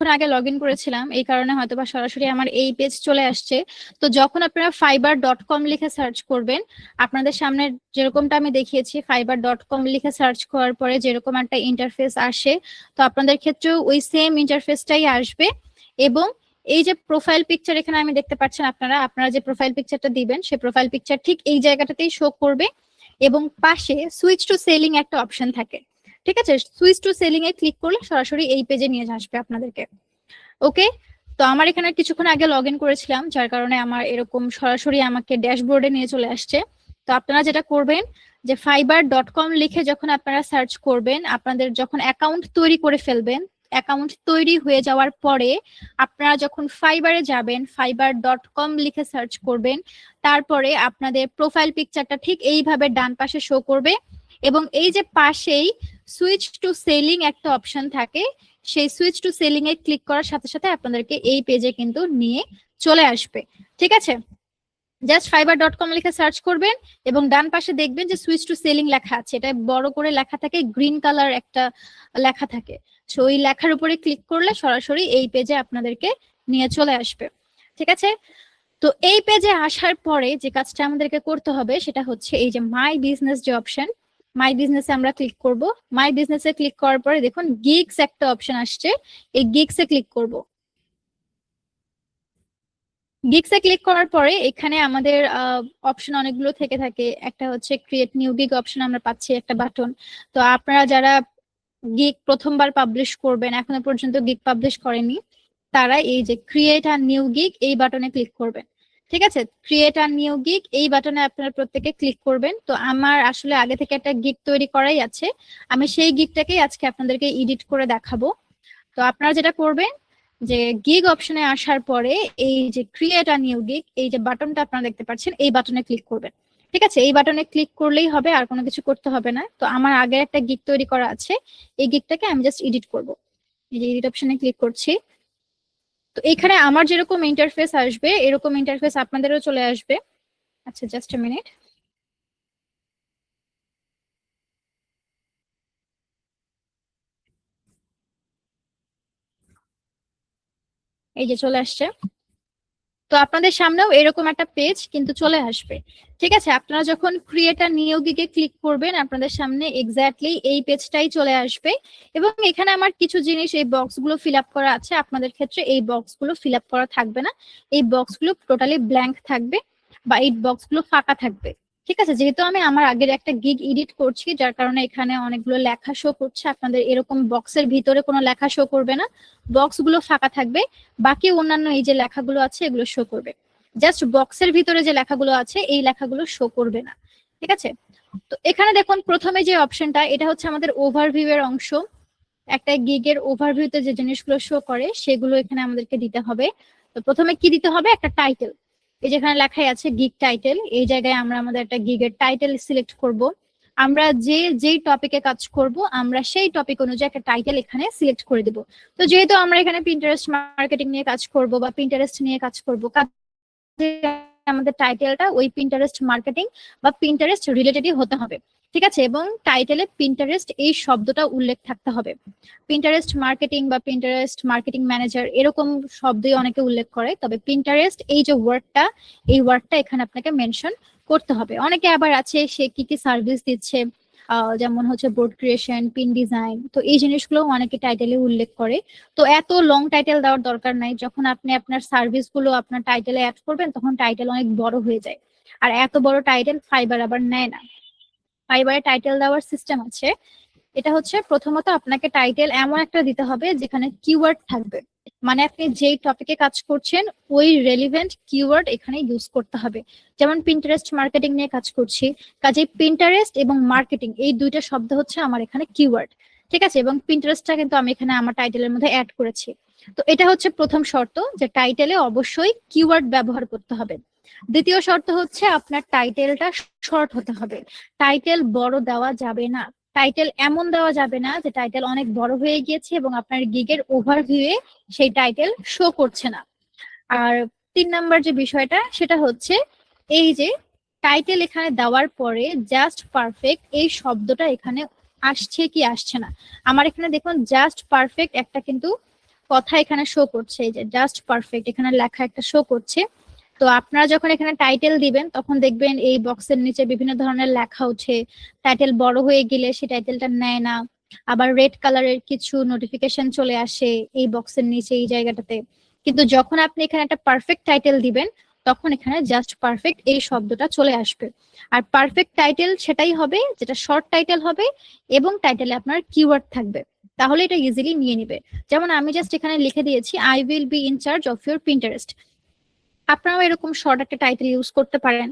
কিছুক্ষণ আগে log in করেছিলাম, এই কারণে হয়তোবা সরাসরি আমার এই পেজ চলে আসছে। তো যখন আপনারা fiverr.com লিখে সার্চ করবেন, আপনাদের সামনে যেরকমটা আমি দেখিয়েছি, fiverr.com লিখে সার্চ করার পরে যেরকম একটা ইন্টারফেস আসে, তো আপনাদের ক্ষেত্রেও ওই সেম ইন্টারফেসটাই আসবে। এবং এই যে প্রোফাইল পিকচার এখানে আমি দেখতে পাচ্ছেন, আপনারা যে প্রোফাইল পিকচারটা দিবেন সেই প্রোফাইল পিকচার ঠিক এই জায়গাটাতেই শো করবে, এবং পাশে সুইচ টু সেলিং একটা অপশন থাকে। ঠিক আছে, switch to selling A click করলে সরাসরি এই পেজে নিয়ে আসবে আপনাদেরকে। ওকে, তো আমার এখানে কিছুক্ষণ আগে লগ ইন করেছিলাম, যার কারণে আমার এরকম সরাসরি আমাকে ড্যাশবোর্ডে নিয়ে চলে আসছে। তো আপনারা যেটা করবেন যে fiverr.com লিখে যখন আপনারা সার্চ করবেন, আপনাদের যখন অ্যাকাউন্ট তৈরি করে ফেলবেন, অ্যাকাউন্ট তৈরি হয়ে যাওয়ার পরে আপনারা যখন ফাইবারে যাবেন, fiverr.com লিখে সার্চ করবেন, তারপরে আপনাদের প্রোফাইল পিকচারটা ঠিক এইভাবে ডান পাশে শো করবে, এবং এই যে পাশেই সুইচ টু সেলিং একটা অপশন থাকে, সেই switch to selling A click করার সাথে সাথে আপনাদেরকে এই পেজে কিন্তু নিয়ে চলে আসবে। ঠিক আছে, জাস্ট fiverr.com লিখে সার্চ করবেন এবং ডান পাশে দেখবেন যে সুইচ টু সেলিং লেখা আছে, এটা বড় করে লেখা থাকে, গ্রিন কালার একটা লেখা থাকে। সো ওই লেখার উপরে ক্লিক করলে সরাসরি এই পেজে আপনাদেরকে নিয়ে চলে আসবে। ঠিক আছে, তো এই পেজে আসার পরে যে কাজটা আমাদেরকে করতে হবে সেটা হচ্ছে এই যে মাই বিজনেস যে অপশন, মাই বিজনেসে আমরা ক্লিক করব। মাই বিজনেসে ক্লিক করার পরে দেখুন গিগস একটা অপশন আসছে, এই গিগসে ক্লিক করব। গিগসে ক্লিক করার পরে এখানে আমাদের অপশন অনেকগুলো থেকে থাকে, একটা হচ্ছে ক্রিয়েট নিউ গিগ অপশন আমরা পাচ্ছি একটা বাটন। তো আপনারা যারা গিগ প্রথমবার পাবলিশ করবেন, এখনো পর্যন্ত গিগ পাবলিশ করেনি, তারা এই যে ক্রিয়েট আর নিউ গিগ এই বাটনে ক্লিক করবেন। ঠিক আছে, ক্রিয়েট আর নিউ গিগ এই বাটনে আপনারা প্রত্যেকে ক্লিক করবেন। তো আমার আসলে আগে থেকে একটা গিগ তৈরি করাই আছে, আমি সেই গিগটাকেই আজকে আপনাদেরকে এডিট করে দেখাবো। তো আপনারা যেটা করবেন যে গিগ অপশনে আসার পরে এই যে ক্রিয়েট আ নিউ গিগ এই যে বাটনটা আপনারা দেখতে পাচ্ছেন, এই বাটনে ক্লিক করবেন। ঠিক আছে, এই বাটনে ক্লিক করলেই হবে, আর কোনো কিছু করতে হবে না। তো আমার আগে একটা গিগ তৈরি করা আছে, এই গিগটাকে আমি জাস্ট এডিট করব। এই যে এডিট অপশনে ক্লিক করছি। তো এখানে আমার যেরকম ইন্টারফেস আসবে এরকম ইন্টারফেস আপনাদেরও চলে আসবে। আচ্ছা, জাস্ট আ মিনিট। এই যে চলে আসছে। তো আপনাদের সামনেও এরকম একটা পেজ কিন্তু চলে আসবে। ঠিক আছে, আপনারা যখন ক্রিয়েটার নিউ গিগে ক্লিক করবেন আপনাদের সামনে এক্স্যাক্টলি এই পেজটাই চলে আসবে, এবং এখানে আমার কিছু জিনিস এই বক্সগুলো ফিল আপ করা আছে, আপনাদের ক্ষেত্রে এই বক্সগুলো ফিল আপ করা থাকবে না, এই বক্সগুলো টোটালি ব্ল্যাঙ্ক থাকবে বা এই বক্সগুলো ফাঁকা থাকবে। ঠিক আছে, যেহেতু আমি আমার আগের একটা গিগ এডিট করছি যার কারণে এখানে অনেকগুলো লেখা শো করছে, আপনাদের এরকম বক্সের ভিতরে কোনো লেখা শো করবে না, বক্সগুলো ফাঁকা থাকবে, বাকি অন্যান্য এই যে লেখাগুলো আছে এগুলো শো করবে। জাস্ট বক্সের ভিতরে যে লেখাগুলো আছে এই লেখাগুলো শো করবে না। ঠিক আছে, তো এখানে দেখুন প্রথমে যে অপশনটা, এটা হচ্ছে আমাদের ওভারভিউ এর অংশ। একটা গিগের ওভারভিউতে যে জিনিসগুলো শো করে সেগুলো এখানে আমাদেরকে দিতে হবে। তো প্রথমে কি দিতে হবে, একটা টাইটেল। এই যেখানে লেখাই আছে গিগ টাইটেল, এই জায়গায় আমরা আমাদের একটা গিগের টাইটেল সিলেক্ট করব। আমরা যেই টপিকে কাজ করব আমরা সেই টপিক অনুযায়ী একটা টাইটেল এখানে সিলেক্ট করে দিব। তো যেহেতু আমরা এখানে পিন্টারেস্ট মার্কেটিং নিয়ে কাজ করব বা পিন্টারেস্ট নিয়ে কাজ করব, আমাদের টাইটেলটা ওই পিন্টারেস্ট মার্কেটিং বা পিন্টারেস্ট রিলেটেডই হতে হবে। ঠিক আছে, এবং টাইটেলে পিন্টারেস্ট এই শব্দটা উল্লেখ থাকতে হবে। পিন্টারেস্ট মার্কেটিং বা পিন্টারেস্ট মার্কেটিং ম্যানেজার এরকম শব্দই অনেকে উল্লেখ করে, তবে পিন্টারেস্ট এই যে ওয়ার্ডটা, এই ওয়ার্ডটা এখানে আপনাকে মেনশন করতে হবে। অনেকে আবার আছে সে কি কি সার্ভিস দিচ্ছে, যেমন হচ্ছে বোর্ড ক্রিয়েশন, পিন ডিজাইন, তো এই জিনিসগুলো অনেকে টাইটেলে উল্লেখ করে। তো এত লং টাইটেল দেওয়ার দরকার নাই, যখন আপনি আপনার সার্ভিস গুলো আপনার টাইটেলে অ্যাড করবেন তখন টাইটেল অনেক বড় হয়ে যায়, আর এত বড় টাইটেল ফাইবার আবার নেয় না। ফাইবারে টাইটেল দেওয়ার সিস্টেম আছে, এটা হচ্ছে প্রথমত আপনাকে টাইটেল এমন একটা দিতে হবে যেখানে কিওয়ার্ড থাকবে, মানে আপনি যেই টপিকে কাজ করছেন ওই রেলিভেন্ট কিওয়ার্ড এখানে ইউজ করতে হবে। যেমন পিন্টারেস্ট মার্কেটিং নিয়ে কাজ করছি, কাজে পিন্টারেস্ট এবং মার্কেটিং এই দুইটা শব্দ হচ্ছে আমার এখানে কিওয়ার্ড। ঠিক আছে, এবং পিন্টারেস্টটা কিন্তু আমি এখানে আমার টাইটেলের মধ্যে অ্যাড করেছি। তো এটা হচ্ছে প্রথম শর্ত, যে টাইটেলে অবশ্যই কিওয়ার্ড ব্যবহার করতে হবে। দ্বিতীয় শর্ত হচ্ছে আপনার টাইটেলটা শর্ট হতে হবে, টাইটেল বড় দেওয়া যাবে না। টাইটেল এমন দেওয়া যাবে না যে টাইটেল অনেক বড় হয়ে গিয়েছে এবং আপনার গিগের ওভারভিউয়ে সেই টাইটেল শো করছে না। আর 3 নাম্বার যে বিষয়টা সেটা হচ্ছে এই যে টাইটেল এখানে দেওয়ার পরে জাস্ট পারফেক্ট এই শব্দটা এখানে আসছে কি আসছে না। আমার এখানে দেখুন জাস্ট পারফেক্ট একটা কিন্তু কথা এখানে শো করছে, এই যে জাস্ট পারফেক্ট এখানে লেখা একটা শো করছে। তো আপনারা যখন এখানে টাইটেল দিবেন তখন দেখবেন এই বক্সের নিচে বিভিন্ন ধরনের লেখা উঠে, টাইটেল বড় হয়ে গেলে সেই টাইটেলটা নেয় না, আবার রেড কালারের কিছু নোটিফিকেশন চলে আসে এই বক্সের নিচে এই জায়গাটাতে। কিন্তু যখন আপনি এখানে একটা পারফেক্ট টাইটেল দিবেন তখন এখানে জাস্ট পারফেক্ট এই শব্দটা চলে আসবে। আর পারফেক্ট টাইটেল সেটাই হবে যেটা শর্ট টাইটেল হবে এবং টাইটেলে আপনার কিওয়ার্ড থাকবে, তাহলে এটা ইজিলি নিয়ে নিবে। যেমন আমি জাস্ট এখানে লিখে দিয়েছি I will be in charge of your Pinterest. আপনারাও এরকম শর্ট একটা টাইটেল ইউজ করতে পারেন।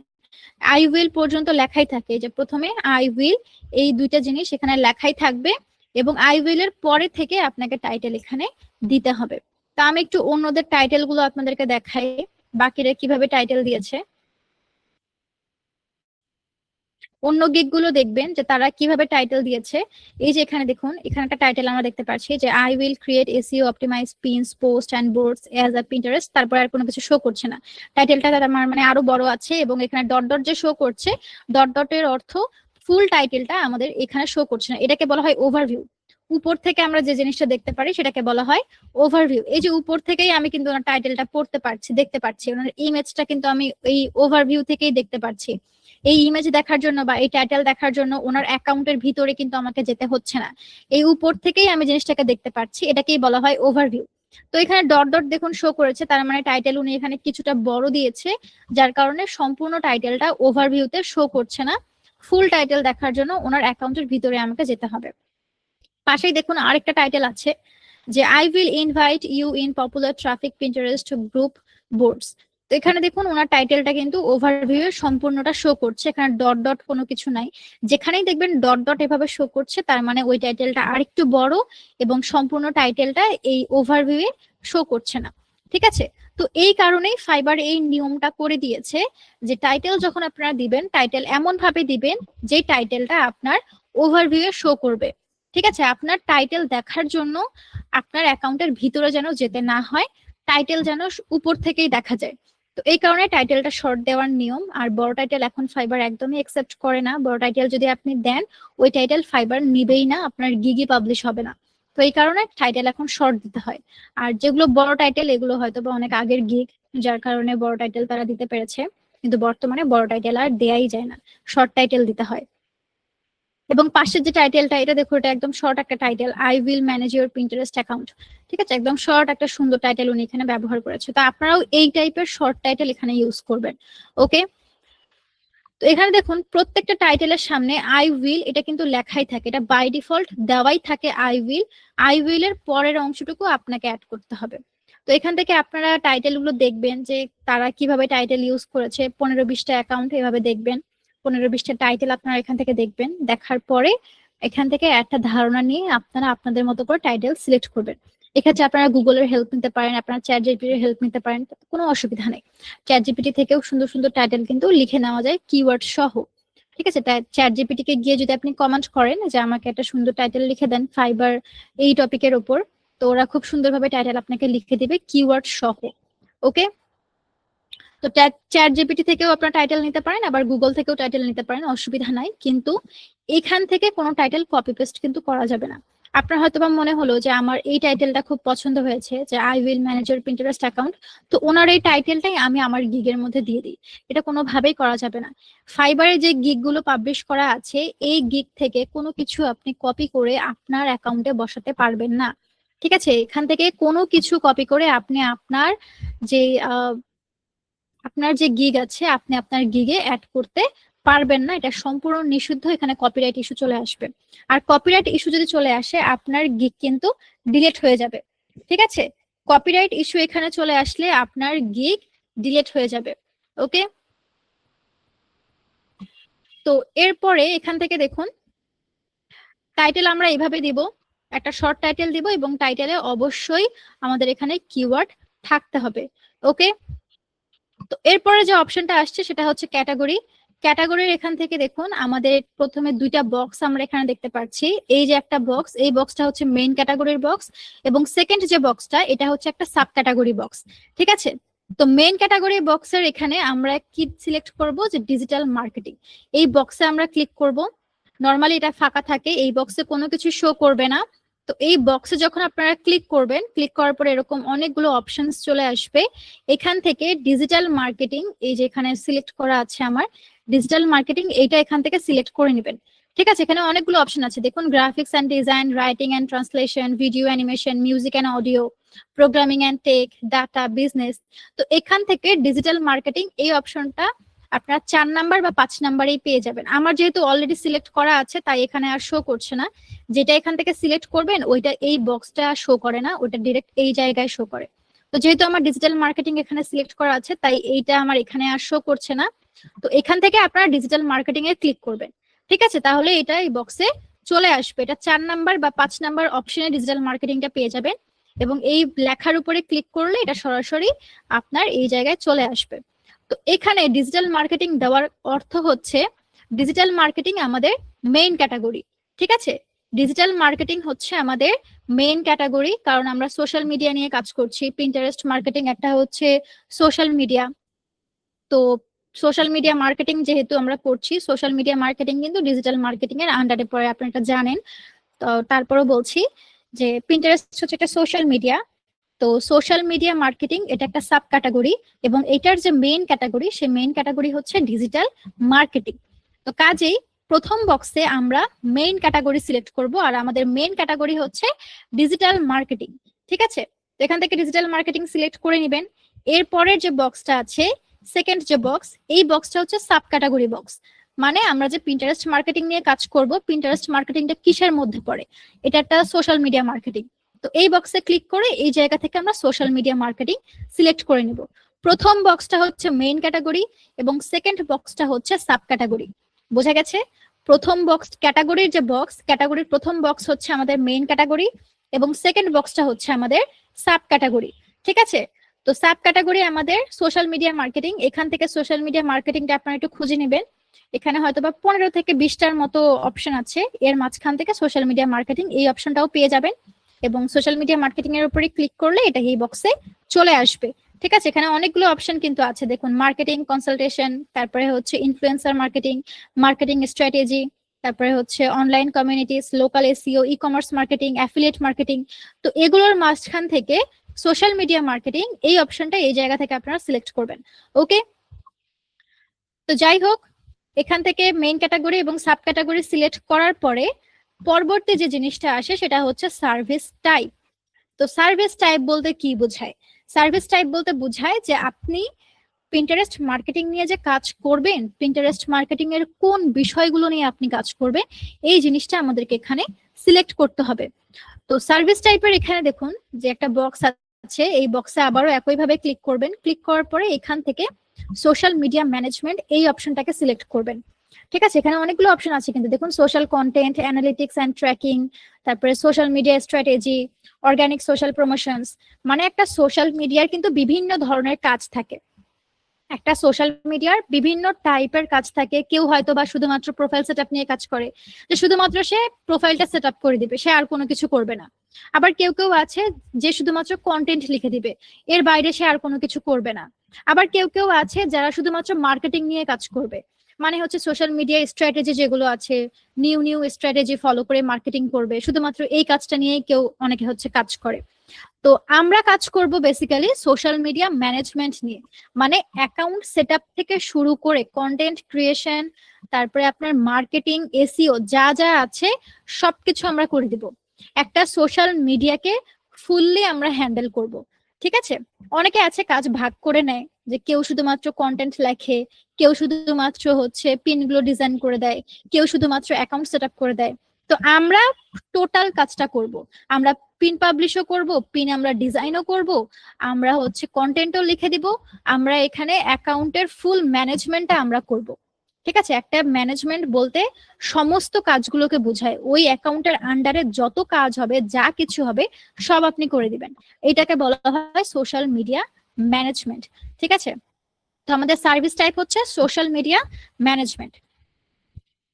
আই উইল পর্যন্ত লেখাই থাকে, যে প্রথমে আই উইল এই দুইটা জিনিস এখানে লেখাই থাকবে এবং আই উইল এর পরে থেকে আপনাকে টাইটেল এখানে দিতে হবে। তা আমি একটু অন্যদের টাইটেল গুলো আপনাদেরকে দেখাই, বাকিরা কিভাবে টাইটেল দিয়েছে। অন্য গিগ গুলো দেখবেন যে তারা কিভাবে টাইটেল দিয়েছে। এই যে এখানে দেখুন, এখানে একটা টাইটেল আমরা দেখতে পাচ্ছি যে I will create SEO optimize pins post and boards as a Pinterest, তারপর আর কোনো কিছু শো করছে না। টাইটেলটা আমার মানে আরো বড় আছে এবং এখানে ডট ডট যে শো করছে, ডট ডটের অর্থ ফুল টাইটেলটা আমাদের এখানে শো করছে না, এটাকে বলা হয় ওভারভিউ। উপর থেকে আমরা যে জিনিসটা দেখতে পারি সেটাকে বলা হয় ওভারভিউ। এই যে উপর থেকেই আমি কিন্তু ওনার টাইটেলটা পড়তে পারছি, দেখতে পাচ্ছি, ওনার ইমেজটা কিন্তু আমি এই ওভারভিউ থেকেই দেখতে পাচ্ছি। এই ইমেজ দেখার জন্য বা এই টাইটেল দেখার জন্য ওনার অ্যাকাউন্টের ভিতরে কিন্তু আমাকে যেতে হচ্ছে না, এই উপর থেকেই আমি জিনিসটাকে দেখতে পাচ্ছি, এটাকেই বলা হয় ওভারভিউ। তো এখানে ডট ডট দেখুন শো করেছে, তার মানে টাইটেল উনি এখানে কিছুটা বড় দিয়েছে, যার কারণে সম্পূর্ণ টাইটেলটা ওভারভিউতে শো করছে না। ফুল টাইটেল দেখার জন্য ওনার অ্যাকাউন্টের ভিতরে আমাকে যেতে হবে। পাশেই দেখুন আরেকটা টাইটেল আছে যে I will invite you in popular traffic Pinterest group boards. তো এখানে দেখুন ওনার টাইটেলটা কিন্তু ওভারভিউ এর সম্পূর্ণটা শো করছে, এখানে ডট ডট কোনো কিছু নাই। যেখানেই দেখবেন ডট ডট এভাবে শো করছে তার মানে ওই টাইটেলটা আরেকটু বড় এবং সম্পূর্ণ টাইটেলটা এই ওভারভিউ এ শো করছে না। ঠিক আছে, তো এই কারণেই ফাইবার এই নিয়মটা করে দিয়েছে যে টাইটেল যখন আপনারা দিবেন, টাইটেল এমন ভাবে দিবেন যে টাইটেলটা আপনার ওভারভিউ এ শো করবে। ঠিক আছে, আপনার টাইটেল দেখার জন্য আপনার অ্যাকাউন্টের ভিতরে যেন যেতে না হয়, টাইটেল যেন উপর থেকেই দেখা যায়। তো এই কারণে টাইটেলটা শর্ট দেওয়ার নিয়ম। আর বড় টাইটেল এখন ফাইবার একদমই একসেপ্ট করে না, বড় টাইটেল যদি আপনি দেন ওই টাইটেল ফাইবার নিবেই না, আপনার গিগই পাবলিশ হবে না। তো এই কারণে টাইটেল এখন শর্ট দিতে হয়। আর যেগুলো বড় টাইটেল এগুলো হয়তো বা অনেক আগের গিগ, যার কারণে বড় টাইটেল তারা দিতে পেরেছে, কিন্তু বর্তমানে বড় টাইটেল আর দেয়াই যায় না, শর্ট টাইটেল দিতে হয়। এবং পাশের যে টাইটেলটা এটা দেখো, এটা একদম শর্ট একটা title, I will manage your Pinterest account. ঠিক আছে, একদম শর্ট একটা সুন্দর টাইটেল উনি এখানে ব্যবহার করেছে। তো আপনারাও এই টাইপের শর্ট টাইটেল এখানে ইউজ করবেন। ওকে, তো এখানে দেখুন প্রত্যেকটা টাইটেলের সামনে আই উইল এটা কিন্তু লেখাই থাকে, এটা বাই ডিফল্ট দেওয়াই থাকে আই উইল। আই উইল এর পরের অংশটুকু আপনাকে অ্যাড করতে হবে। তো এখান থেকে আপনারা টাইটেল গুলো দেখবেন যে তারা কিভাবে টাইটেল ইউজ করেছে, 15-20টা অ্যাকাউন্ট এভাবে দেখবেন, 15-20টা টাইটেল আপনারা এখান থেকে দেখবেন। দেখার পরে এখান থেকে একটা ধারণা নিয়ে আপনারা আপনাদের মতো করে টাইটেল সিলেক্ট করবেন। এক্ষেত্রে আপনারা গুগলের হেল্প নিতে পারেন, আপনারা চ্যাট জিপিটির হেল্প নিতে পারেন, কোনো অসুবিধা নেই। চ্যাট জিপিটি থেকেও সুন্দর সুন্দর টাইটেল কিন্তু লিখে নেওয়া যায় কিওয়ার্ড সহ। ঠিক আছে, চ্যাট জিপিটি কে গিয়ে যদি আপনি কমেন্ট করেন যে আমাকে একটা সুন্দর টাইটেল লিখে দেন ফাইবার এই টপিকের উপর, তো ওরা খুব সুন্দরভাবে টাইটেল আপনাকে লিখে দিবে কিওয়ার্ড সহ। ওকে, তো চ্যাট জিপিটি থেকেও আপনার টাইটেল নিতে পারেন, আবার গুগল থেকেও টাইটেল নিতে পারেন, অসুবিধা নাই। কিন্তু এখান থেকে কোনো টাইটেল কপি পেস্ট কিন্তু করা যাবে না। আপনার হয়তো বা মনে হলো যে আমার এই টাইটেলটা খুব পছন্দ হয়েছে, যে I will manage your Pinterest account, তো ওনার এই টাইটেলটাই আমি আমার গিগের মধ্যে দিয়ে দিই, এটা কোনোভাবেই করা যাবে না। ফাইবারে যে গিগ গুলো পাবলিশ করা আছে এই গিগ থেকে কোনো কিছু আপনি কপি করে আপনার অ্যাকাউন্টে বসাতে পারবেন না। ঠিক আছে, এখান থেকে কোনো কিছু কপি করে আপনি যে আপনার যে গিগ আছে আপনি আপনার গিগে অ্যাড করতে পারবেন না, এটা সম্পূর্ণ নিষিদ্ধ, এখানে কপিরাইট ইস্যু চলে আসবে। আর কপিরাইট ইস্যু যদি চলে আসে আপনার গিগ কিন্তু ডিলিট হয়ে যাবে। ঠিক আছে, কপিরাইট ইস্যু এখানে চলে আসলে আপনার গিগ ডিলিট হয়ে যাবে। ওকে, তো এরপরে এখান থেকে দেখুন টাইটেল আমরা এইভাবে দিব, একটা শর্ট টাইটেল দিব এবং টাইটেলে অবশ্যই আমাদের এখানে কিওয়ার্ড থাকতে হবে। ওকে, তো এরপরে যে অপশনটা আসছে সেটা হচ্ছে ক্যাটাগরি। ক্যাটাগরির এখান থেকে দেখুন আমাদের প্রথমে দুইটা বক্স আমরা এখানে দেখতে পাচ্ছি। এই যে একটা বক্স, এই বক্সটা হচ্ছে মেইন ক্যাটাগরির বক্স এবং সেকেন্ড যে বক্সটা এটা হচ্ছে একটা সাব ক্যাটাগরি বক্স। ঠিক আছে, তো মেইন ক্যাটাগরি বক্সের এখানে আমরা কি সিলেক্ট করব, যে ডিজিটাল মার্কেটিং। এই বক্সে আমরা ক্লিক করব। নর্মালি এটা ফাঁকা থাকে, এই বক্সে কোনো কিছু শো করবে না। তো এই বক্সে যখন আপনারা ক্লিক করবেন, ক্লিক করার পরে এরকম অনেকগুলো অপশনস চলে আসবে। এখান থেকে ডিজিটাল মার্কেটিং, এই যে এখানে সিলেক্ট করা আছে আমার ডিজিটাল মার্কেটিং, এইটা এখান থেকে সিলেক্ট করে নেবেন। ঠিক আছে, এখানে অনেকগুলো অপশন আছে দেখুন, graphics and design, writing and translation, video animation, music and audio, programming and tech, data, business. তো এখান থেকে ডিজিটাল মার্কেটিং এই অপশনটা আপনারা 4 নাম্বার বা 5 নাম্বারেই পেয়ে যাবেন। আমার যেহেতু অলরেডি সিলেক্ট করা আছে তাই এখানে আর শো করছে না। যেটা এখান থেকে সিলেক্ট করবেন ওইটা এই বক্সটা শো করে না, ওটা ডিরেক্ট এই জায়গায় শো করে। তো যেহেতু আমার ডিজিটাল মার্কেটিং এখানে সিলেক্ট করা আছে তাই এইটা আমার এখানে আর শো করছে না। তো এখান থেকে আপনারা ডিজিটাল মার্কেটিং এ ক্লিক করবেন। ঠিক আছে, তাহলে এটা এই বক্সে চলে আসবে। এটা 4 নাম্বার বা 5 নাম্বার অপশনে ডিজিটাল মার্কেটিংটা পেয়ে যাবেন এবং এই লেখার উপরে ক্লিক করলে এটা সরাসরি আপনার এই জায়গায় চলে আসবে। তো এখানে ডিজিটাল মার্কেটিং দেওয়ার অর্থ হচ্ছে ডিজিটাল মার্কেটিং আমাদের মেইন ক্যাটাগরি। ঠিক আছে, ডিজিটাল মার্কেটিং হচ্ছে আমাদের মেইন ক্যাটাগরি, কারণ আমরা সোশ্যাল মিডিয়া নিয়ে কাজ করছি। পিন্টারেস্ট মার্কেটিং একটা হচ্ছে সোশ্যাল মিডিয়া। তো সোশ্যাল মিডিয়া মার্কেটিং যেহেতু আমরা করছি, সোশ্যাল মিডিয়া মার্কেটিং কিন্তু ডিজিটাল মার্কেটিং এর আন্ডারে পড়ে, আপনারা এটা জানেন। তো তারপরে বলছি যে পিন্টারেস্ট হচ্ছে একটা সোশ্যাল মিডিয়া। তো সোশ্যাল মিডিয়া মার্কেটিং এটা একটা সাব ক্যাটাগরি এবং এটার যে মেইন ক্যাটাগরি সে মেইন ক্যাটাগরি হচ্ছে ডিজিটাল মার্কেটিং। তো কাজেই প্রথম বক্সে আমরা মেইন ক্যাটাগরি সিলেক্ট করব, আর আমাদের মেইন ক্যাটাগরি হচ্ছে ডিজিটাল মার্কেটিং। ঠিক আছে, তো এখান থেকে ডিজিটাল মার্কেটিং সিলেক্ট করে নেবেন। এরপরের যে বক্সটা আছে, সেকেন্ড যে বক্স, এই বক্সটা হচ্ছে সাব ক্যাটাগরি বক্স। মানে আমরা যে পিন্টারেস্ট মার্কেটিং নিয়ে কাজ করব, পিন্টারেস্ট মার্কেটিংটা কিসের মধ্যে পড়ে? এটা একটা সোশ্যাল মিডিয়া মার্কেটিং। তো এই বক্সে ক্লিক করে এই জায়গা থেকে আমরা সোশ্যাল মিডিয়া মার্কেটিং সিলেক্ট করে নেব। প্রথম বক্সটা হচ্ছে মেইন ক্যাটাগরি এবং সেকেন্ড বক্সটা হচ্ছে সাব ক্যাটাগরি। বোঝা গেছে? প্রথম বক্স ক্যাটাগরির যে বক্স, ক্যাটাগরির প্রথম বক্স হচ্ছে আমাদের মেইন ক্যাটাগরি এবং সেকেন্ড বক্সটা হচ্ছে আমাদের সাব ক্যাটাগরি। ঠিক আছে, তো সাব ক্যাটাগরি আমাদের সোশ্যাল মিডিয়া মার্কেটিং। এখান থেকে সোশ্যাল মিডিয়া মার্কেটিংটা আপনারা একটু খুঁজে নেবেন। এখানে হয়তো বা 15 থেকে 20টার মতো অপশন আছে, এর মাঝখান থেকে সোশ্যাল মিডিয়া মার্কেটিং এই অপশনটাও পেয়ে যাবেন এবং সোশ্যাল মিডিয়া মার্কেটিং এর উপরে ক্লিক করলে এটা এই বক্সে চলে আসবে। ঠিক আছে, এখানে অনেকগুলো অপশন কিন্তু আছে দেখুন, মার্কেটিং কনসালটেশন, তারপরে হচ্ছে ইনফ্লুয়েন্সার মার্কেটিং, মার্কেটিং স্ট্র্যাটেজি, তারপরে হচ্ছে online communities, local SEO, e commerce marketing, affiliate marketing. তো এগুলোর মাঝখান থেকে সোশ্যাল মিডিয়া মার্কেটিং এই অপশনটা এই জায়গা থেকে আপনারা সিলেক্ট করবেন। ওকে, তো যাই হোক, এখান থেকে মেইন ক্যাটাগরি এবং সাব ক্যাটাগরি সিলেক্ট করার পরে পরবর্তী যে জিনিসটা আসে সেটা হচ্ছে সার্ভিস টাইপ। তো সার্ভিস টাইপ বলতে কি বোঝায়? সার্ভিস টাইপ বলতে বোঝায় যে আপনি পিন্টারেস্ট মার্কেটিং নিয়ে যে কাজ করবেন, পিন্টারেস্ট মার্কেটিং এর কোন বিষয়গুলো নিয়ে আপনি কাজ করবেন, এই জিনিসটা আমাদেরকে এখানে সিলেক্ট করতে হবে। তো সার্ভিস টাইপের এখানে দেখুন যে একটা বক্স আছে, এই বক্সে আবারও একইভাবে ক্লিক করবেন। ক্লিক করার পরে এখান থেকে সোশ্যাল মিডিয়া ম্যানেজমেন্ট এই অপশনটাকে সিলেক্ট করবেন। ঠিক আছে, এখানে অনেকগুলো অপশন আছে কিন্তু দেখুন, social content, analytics and tracking, তারপরে social media strategy, organic social promotions. মানে একটা সোশ্যাল মিডিয়ার কিন্তু বিভিন্ন ধরনের কাজ থাকে, একটা সোশ্যাল মিডিয়ার বিভিন্ন টাইপের কাজ থাকে। কেউ হয়তো বা শুধুমাত্র প্রোফাইল সেটআপ নিয়ে কাজ করে, যে শুধুমাত্র সে প্রোফাইলটা সেটআপ করে দিবে, সে আর কোনো কিছু করবে না। আবার কেউ কেউ আছে যে শুধুমাত্র কন্টেন্ট লিখে দিবে, এর বাইরে সে আর কোনো কিছু করবে না। আবার কেউ কেউ আছে যারা শুধুমাত্র মার্কেটিং নিয়ে কাজ করবে, মানে হচ্ছে সোশ্যাল মিডিয়া স্ট্র্যাটেজি যেগুলো আছে, নিউ নিউ স্ট্র্যাটেজি ফলো করে মার্কেটিং করবে, শুধুমাত্র এই কাজটা নিয়েই কেউ অনেকে হচ্ছে কাজ করে। তো আমরা কাজ করব বেসিক্যালি সোশ্যাল মিডিয়া ম্যানেজমেন্ট নিয়ে, মানে অ্যাকাউন্ট সেটআপ থেকে শুরু করে কন্টেন্ট ক্রিয়েশন, তারপরে আপনার মার্কেটিং, এসইও যা যা আছে সবকিছু আমরা করে দিব। একটা সোশ্যাল মিডিয়াকে ফুললি আমরা হ্যান্ডেল করব। ঠিক আছে, অনেকে আছে কাজ ভাগ করে নেয়, যে কেউ শুধুমাত্র কন্টেন্ট লেখে, কেউ শুধুমাত্র হচ্ছে পিনগুলো ডিজাইন করে দেয়, কেউ শুধুমাত্র অ্যাকাউন্ট সেটআপ করে দেয়। তো আমরা টোটাল কাজটা করব। আমরা পিন পাবলিশও করব, পিন আমরা ডিজাইনও করব, আমরা হচ্ছে কন্টেন্টও লিখে দিব, আমরা এখানে অ্যাকাউন্টের ফুল ম্যানেজমেন্টটা আমরা করব। ঠিক আছে, একটা ম্যানেজমেন্ট বলতে সমস্ত কাজগুলোকে বোঝায়, ওই অ্যাকাউন্টের আন্ডারে যত কাজ হবে, যা কিছু হবে সব আপনি করে দিবেন। এটাকে বলা হয় সোশ্যাল মিডিয়া ম্যানেজমেন্ট। ঠিক আছে, তো আমাদের সার্ভিস টাইপ হচ্ছে সোশ্যাল মিডিয়া ম্যানেজমেন্ট।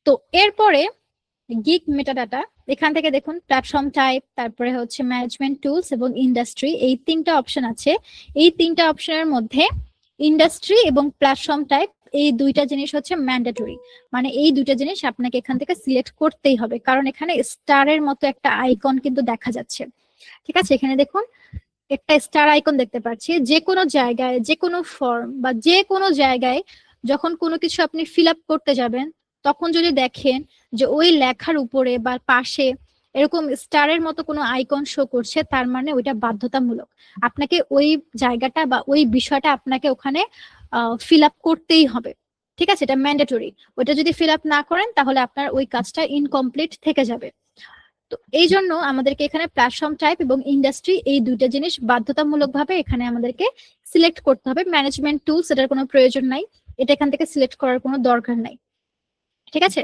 তো এরপরে গিগ মেটাডাটা, এখান থেকে দেখুন প্ল্যাটফর্ম টাইপ, তারপরে হচ্ছে ম্যানেজমেন্ট টুলস এবং ইন্ডাস্ট্রি, এই 3টা অপশন আছে। এই 3টা অপশনের মধ্যে ইন্ডাস্ট্রি এবং প্ল্যাটফর্ম টাইপ এই দুইটা জিনিস হচ্ছে ম্যান্ডেটরি, মানে এই দুইটা জিনিস আপনাকে এখান থেকে সিলেক্ট করতেই হবে, কারণ এখানে স্টারের মতো একটা আইকন কিন্তু দেখা যাচ্ছে। ঠিক আছে, এখানে দেখুন একটা স্টার আইকন দেখতে পাচ্ছি। যে কোনো জায়গায়, যে কোনো ফর্ম বা যে কোনো জায়গায় যখন কোনো কিছু আপনি ফিল আপ করতে যাবেন, তখন যদি দেখেন যে ওই লেখার উপরে বা পাশে এরকম স্টারের মতো কোনো আইকন শো করছে, তার মানে ওইটা বাধ্যতামূলক, আপনাকে ওই জায়গাটা বা ওই বিষয়টা আপনাকে ওখানে ফিল আপ করতেই হবে। ঠিক আছে, এটা ম্যান্ডেটরি। ওইটা যদি ফিল আপ না করেন তাহলে আপনার ওই কাজটা ইনকমপ্লিট থেকে যাবে। তো এই জন্য আমাদেরকে এখানে প্ল্যাটফর্ম টাইপ এবং ইন্ডাস্ট্রি এই দুইটা জিনিস বাধ্যতামূলকভাবে এখানে আমাদেরকে সিলেক্ট করতে হবে। ম্যানেজমেন্ট টুলস এটার কোনো প্রয়োজন নাই, এটা এখান থেকে সিলেক্ট করার কোনো দরকার নাই। ঠিক আছে,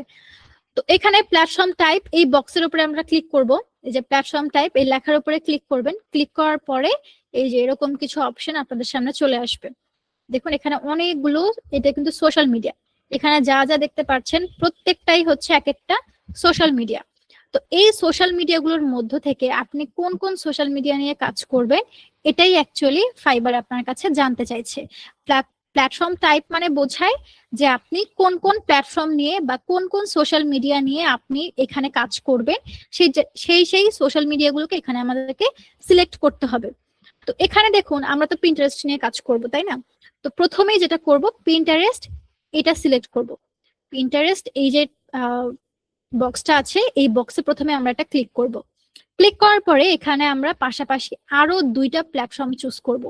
তো এখানে প্ল্যাটফর্ম টাইপ এই বক্সের উপরে আমরা ক্লিক করব। এই যে প্ল্যাটফর্ম টাইপ এই লেখার উপরে ক্লিক করবেন। ক্লিক করার পরে এই যে এরকম কিছু অপশন আপনাদের সামনে চলে আসবে। দেখুন এখানে অনেকগুলো, এটা কিন্তু সোশ্যাল মিডিয়া, এখানে যা যা দেখতে পাচ্ছেন প্রত্যেকটাই হচ্ছে এক একটা সোশ্যাল মিডিয়া। তো এই সোশ্যাল মিডিয়াগুলোর মধ্য থেকে আপনি কোন কোন সোশ্যাল মিডিয়া নিয়ে কাজ করবেন, এটাই অ্যাকচুয়ালি ফাইবার আপনার কাছে জানতে চাইছে। প্ল্যাটফর্ম টাইপ মানে বোঝায় যে আপনি কোন কোন প্ল্যাটফর্ম নিয়ে বা কোন কোন সোশ্যাল মিডিয়া নিয়ে আপনি এখানে কাজ করবেন, সেই সোশ্যাল মিডিয়াগুলোকে এখানে আমাদেরকে সিলেক্ট করতে হবে। তো এখানে দেখুন আমরা তো পিন্টারেস্ট নিয়ে কাজ করব, তাই না? তো প্রথমেই যেটা করব, পিন্টারেস্ট এটা সিলেক্ট করব। পিন্টারেস্ট এই যে বক্সটা আছে, এই বক্সে প্রথমে আমরা এটা ক্লিক করব। ক্লিক করার পরে এখানে আমরা পাশাপাশি আরো দুইটা প্ল্যাটফর্ম চুজ করব।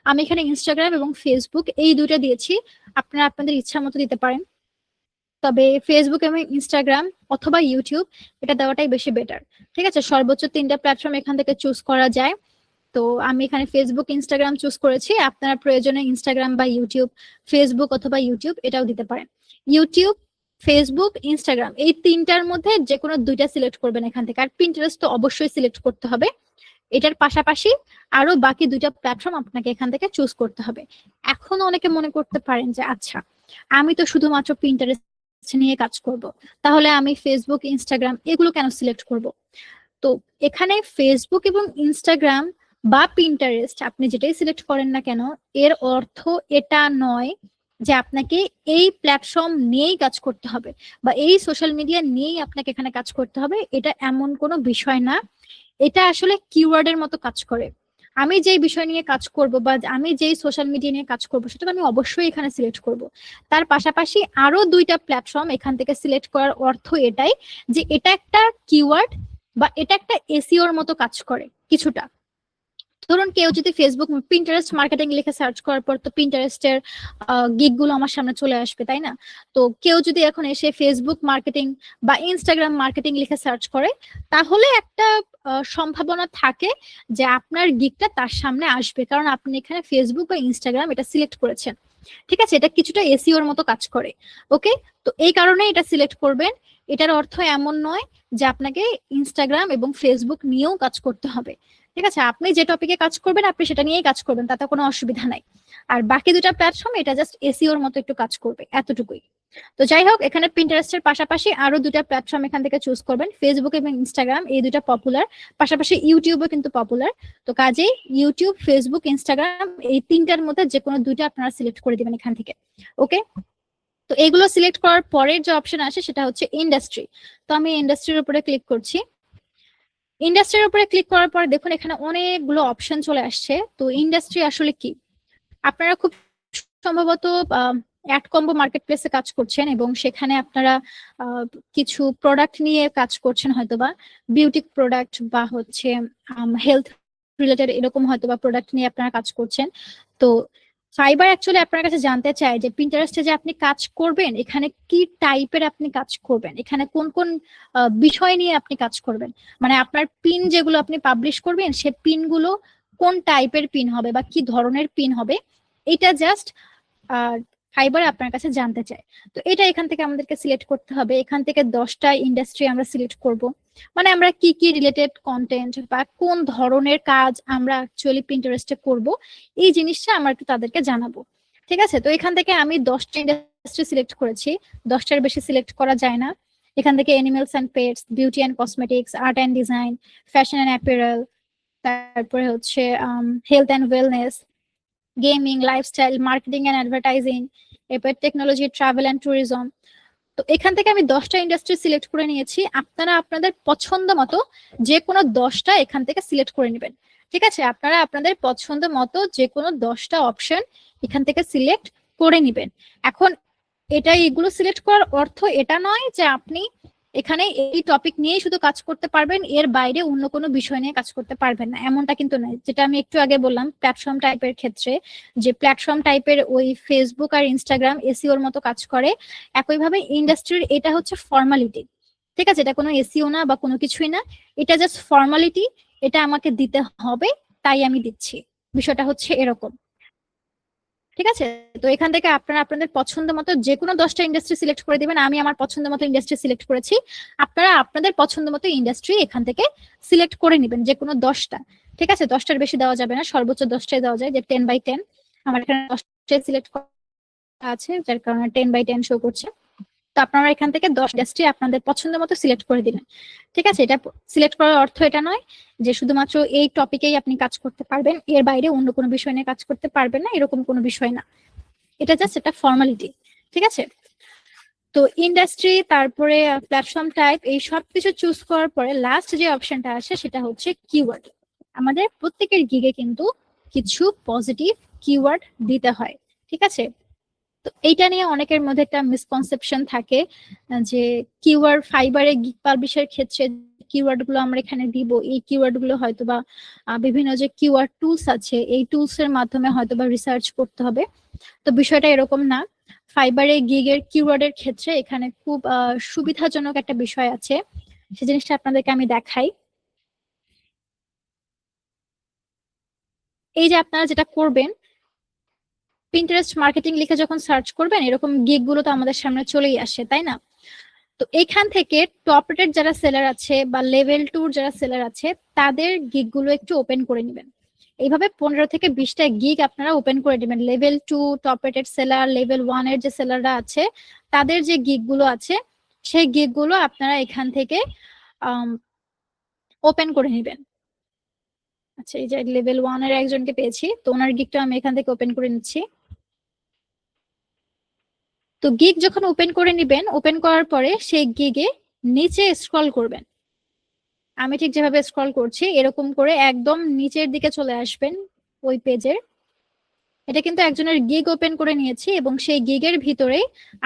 আমি এখানে ইনস্টাগ্রাম এবং ফেসবুক এই দুইটা দিয়েছি, আপনারা আপনাদের ইচ্ছা মতো দিতে পারেন। তবে ফেসবুক এবং ইনস্টাগ্রাম অথবা ইউটিউব এটা দেওয়াটাই বেশি বেটার। ঠিক আছে, সর্বোচ্চ 3টা প্ল্যাটফর্ম এখান থেকে চুজ করা যায়। তো আমি এখানে ফেসবুক ইনস্টাগ্রাম চুজ করেছি, আপনারা প্রয়োজনে ইনস্টাগ্রাম বা ইউটিউব, ফেসবুক অথবা ইউটিউব এটাও দিতে পারেন। ইউটিউব, ফেসবুক, ইনস্টাগ্রাম এই 3টার মধ্যে যে কোনো 2টা সিলেক্ট করবেন এখান থেকে। আর পিন্টারেস্ট তো অবশ্যই সিলেক্ট করতে হবে। এটার পাশাপাশি আরো বাকি 2টা প্ল্যাটফর্ম আপনাকে এখান থেকে চুজ করতে হবে। এখন অনেকে মনে করতে পারেন যে আচ্ছা আমি তো শুধুমাত্র পিন্টারেস্ট নিয়ে কাজ করব, তাহলে আমি ফেসবুক, ইনস্টাগ্রাম এগুলো কেন সিলেক্ট করব? তো এখানে ফেসবুক এবং ইনস্টাগ্রাম বা পিন্টারেস্ট আপনি যেটাই সিলেক্ট করেন না কেন, এর অর্থ এটা নয় যে আপনাকে এই প্ল্যাটফর্ম নিয়েই কাজ করতে হবে বা এই সোশ্যাল মিডিয়া নিয়েই আপনাকে এখানে কাজ করতে হবে, এটা এমন কোনো বিষয় না। এটা আসলে কিওয়ার্ডের মতো কাজ করে। আমি যেই বিষয় নিয়ে কাজ করব বা আমি যেই সোশ্যাল মিডিয়া নিয়ে কাজ করব সেটা আমি অবশ্যই এখানে সিলেক্ট করব। তার পাশাপাশি আরো 2টা প্ল্যাটফর্ম এখান থেকে সিলেক্ট করার অর্থ এটাই যে এটা একটা কিওয়ার্ড বা এটা একটা এসইওর মতো কাজ করে কিছুটা। ধরুন কেউ যদি ফেসবুক পিন্টারেস্ট মার্কেটিং লিখে সার্চ করার পর তো পিন্টারেস্টের গিগ গুলো আমার সামনে চলে আসবে, তাই না? তো কেউ যদি এখন এসে ফেসবুক মার্কেটিং বা ইনস্টাগ্রাম মার্কেটিং লিখে সার্চ করে, তাহলে একটা সম্ভাবনা থাকে যে আপনার গিগটা তার সামনে আসবে, কারণ আপনি এখানে ফেসবুক বা ইনস্টাগ্রাম এটা সিলেক্ট করেছেন। ঠিক আছে, এটা কিছুটা এসইওর মতো কাজ করে। ওকে, তো এই কারণে এটা সিলেক্ট করবেন। এটার অর্থ এমন নয় যে আপনাকে ইনস্টাগ্রাম এবং ফেসবুক নিয়েও কাজ করতে হবে। ঠিক আছে, আপনি যে টপিকে কাজ করবেন আপনি সেটা নিয়েই কাজ করবেন, তাতে কোনো অসুবিধা নাই। আর বাকি 2টা প্ল্যাটফর্ম এটা জাস্ট এসইওর মতো একটু কাজ করবে, এতটুকুই। তো যাই হোক, এখানে পিন্টারেস্টের পাশাপাশি আরো 2টা প্ল্যাটফর্ম এখান থেকে চুজ করবেন। ফেসবুক এবং ইনস্টাগ্রাম এই 2টা পপুলার, পাশাপাশি ইউটিউবও কিন্তু পপুলার। তো কাজেই ইউটিউব, ফেসবুক, ইনস্টাগ্রাম এই 3টার মধ্যে যে কোনো 2টা আপনারা সিলেক্ট করে দিবেন এখান থেকে। ওকে, তো এগুলো সিলেক্ট করার পরের যে অপশন আসে সেটা হচ্ছে ইন্ডাস্ট্রি। তো আমি ইন্ডাস্ট্রির উপরে ক্লিক করছি। ইন্ডাস্ট্রির উপরে ক্লিক করার পর দেখুন এখানে অনেকগুলো অপশন চলে আসছে। তো ইন্ডাস্ট্রি আসলে কি, আপনারা খুব সম্ভবত অ্যাড কম্বো মার্কেট প্লেসে কাজ করছেন এবং সেখানে আপনারা কিছু প্রোডাক্ট নিয়ে কাজ করছেন, হয়তোবা বিউটি প্রোডাক্ট বা হচ্ছে হেলথ রিলেটেড এরকম হয়তোবা প্রোডাক্ট নিয়ে আপনারা কাজ করছেন। তো ফাইবার অ্যাকচুয়ালি আপনার কাছে জানতে চায় যে পিন্টারেস্টে যে আপনি কাজ করবেন এখানে কি টাইপের আপনি কাজ করবেন, এখানে কোন কোন বিষয় নিয়ে আপনি কাজ করবেন, মানে আপনার পিন যেগুলো আপনি পাবলিশ করবেন সে পিনগুলো কোন টাইপের পিন হবে বা কি ধরনের পিন হবে, এটা জাস্ট ফাইবার আপনার কাছে জানতে চায়। তো এটা এখান থেকে আমাদেরকে সিলেক্ট করতে হবে। এখান থেকে 10টা ইন্ডাস্ট্রি আমরা সিলেক্ট করব, মানে আমরা কি কি রিলেটেড কন্টেন্ট বা কোন ধরনের কাজ আমরা অ্যাকচুয়ালি পিন্টারেস্টে করব, এই জিনিসটা আমরা একটু তাদেরকে জানাবো। ঠিক আছে, তো এখান থেকে আমি 10টা ইন্ডাস্ট্রি সিলেক্ট করেছি, 10টার বেশি সিলেক্ট করা যায় না। এখান থেকে animals and pets, beauty and cosmetics, art and design, fashion and apparel, তারপরে হচ্ছে health and wellness, gaming, lifestyle, marketing and advertising, এরপর টেকনোলজি, ট্রাভেল অ্যান্ড ট্যুরিজম। তো এখান থেকে আমি 10টা ইন্ডাস্ট্রি সিলেক্ট করে নিয়েছি। আপনারা আপনাদের পছন্দ মতো যে কোনো 10টা এখান থেকে সিলেক্ট করে নেবেন। ঠিক আছে, আপনারা আপনাদের পছন্দ মতো যে কোনো 10টা অপশন এখান থেকে সিলেক্ট করে নেবেন। এখন এগুলো সিলেক্ট করার অর্থ এটা নয় যে আপনি এখানে এই টপিক নিয়েই শুধু কাজ করতে পারবেন, এর বাইরে অন্য কোনো বিষয় নিয়ে কাজ করতে পারবেন না, এমনটা কিন্তু নয়। যেটা আমি একটু আগে বললাম প্ল্যাটফর্ম টাইপের ক্ষেত্রে, যে প্ল্যাটফর্ম টাইপের ওই ফেসবুক আর ইনস্টাগ্রাম এসইওর মতো কাজ করে, একইভাবে ইন্ডাস্ট্রির এটা হচ্ছে ফর্মালিটি। ঠিক আছে, এটা কোনো এসইও না বা কোনো কিছুই না, এটা জাস্ট ফর্মালিটি। এটা আমাকে দিতে হবে, তাই আমি দিচ্ছি। বিষয়টা হচ্ছে এরকম। ঠিক আছে, তো এখান থেকে আপনারা আপনাদের পছন্দ মতো যে কোনো 10টা ইন্ডাস্ট্রি সিলেক্ট করে দিবেন। আমি আমার পছন্দ মতো ইন্ডাস্ট্রি সিলেক্ট করেছি, আপনারা আপনাদের পছন্দ মতো ইন্ডাস্ট্রি এখান থেকে সিলেক্ট করে নেবেন, যে কোনো 10টা। ঠিক আছে, 10টার বেশি দেওয়া যাবে না, সর্বোচ্চ 10টাই দেওয়া যায়, যে 10/10। আমার এখানে 10টাই সিলেক্ট করা আছে, যার কারণে 10/10 শো করছে। তো আপনারা এখান থেকে 10 ইন্ডাস্ট্রি আপনাদের পছন্দ মতো সিলেক্ট করে দিলেন। ঠিক আছে, এটা সিলেক্ট করার অর্থ এটা নয় যে শুধুমাত্র এই টপিকেই আপনি কাজ করতে পারবেন, এর বাইরে অন্য কোনো বিষয় নিয়ে কাজ করতে পারবেন না, এরকম কোনো বিষয় না। এটা জাস্ট একটা ফর্মালিটি। ঠিক আছে, তো ইন্ডাস্ট্রি, তারপরে প্ল্যাটফর্ম টাইপ, এই সব কিছু চুজ করার পরে লাস্ট যে অপশনটা আসে সেটা হচ্ছে কিওয়ার্ড। আমাদের প্রত্যেকের গিগে কিন্তু কিছু পজিটিভ কিওয়ার্ড দিতে হয়। ঠিক আছে, তো এইটা নিয়ে অনেকের মধ্যে একটা মিসকনসেপশন থাকে যে কিওয়ার্ড ফাইবারে গিগ পাবলিশের ক্ষেত্রে কিওয়ার্ড গুলো আমরা এখানে দিব, এই কিওয়ার্ড গুলো হয়তো বা বিভিন্ন যে কিওয়ার্ড টুলস আছে এই টুলস এর মাধ্যমে হয়তো বা রিসার্চ করতে হবে। তো বিষয়টা এরকম না। ফাইবারে গিগের কিওয়ার্ডের ক্ষেত্রে এখানে খুব সুবিধাজনক একটা বিষয় আছে, সেই জিনিসটা আপনাদেরকে আমি দেখাই। এই যে আপনারা যেটা করবেন, পিন্টারেস্ট মার্কেটিং লিখে যখন সার্চ করবেন এরকম গিগ গুলো তো আমাদের সামনে চলেই আসে, তাই না? তো এখান থেকে টপ রেটেড যারা সেলার আছে বা লেভেল 2 যারা সেলার আছে তাদের গিগ গুলো একটু ওপেন করে নেবেন। এইভাবে 15 থেকে 20টা গিগ আপনারা ওপেন করে দিবেন। Level 2 top rated seller, level 1 এর যে সেলাররা আছে তাদের যে গিগ গুলো আছে সেই গিগ গুলো আপনারা এখান থেকে ওপেন করে নেবেন। আচ্ছা, এই যে লেভেল 1 এর একজনকে পেয়েছি, তো ওনার গিগটা আমি এখান থেকে ওপেন করে নিচ্ছি। তো গিগ যখন ওপেন করে নিবেন, ওপেন করার পরে সেই গিগে নিচে স্ক্রল করবেন। আমি ঠিক যেভাবে স্ক্রল করছি এরকম করে একদম নিচের দিকে চলে আসবেন ওই পেজের। এটা কিন্তু একজনের গিগ ওপেন করে নিয়েছি এবং সেই গিগের ভিতরে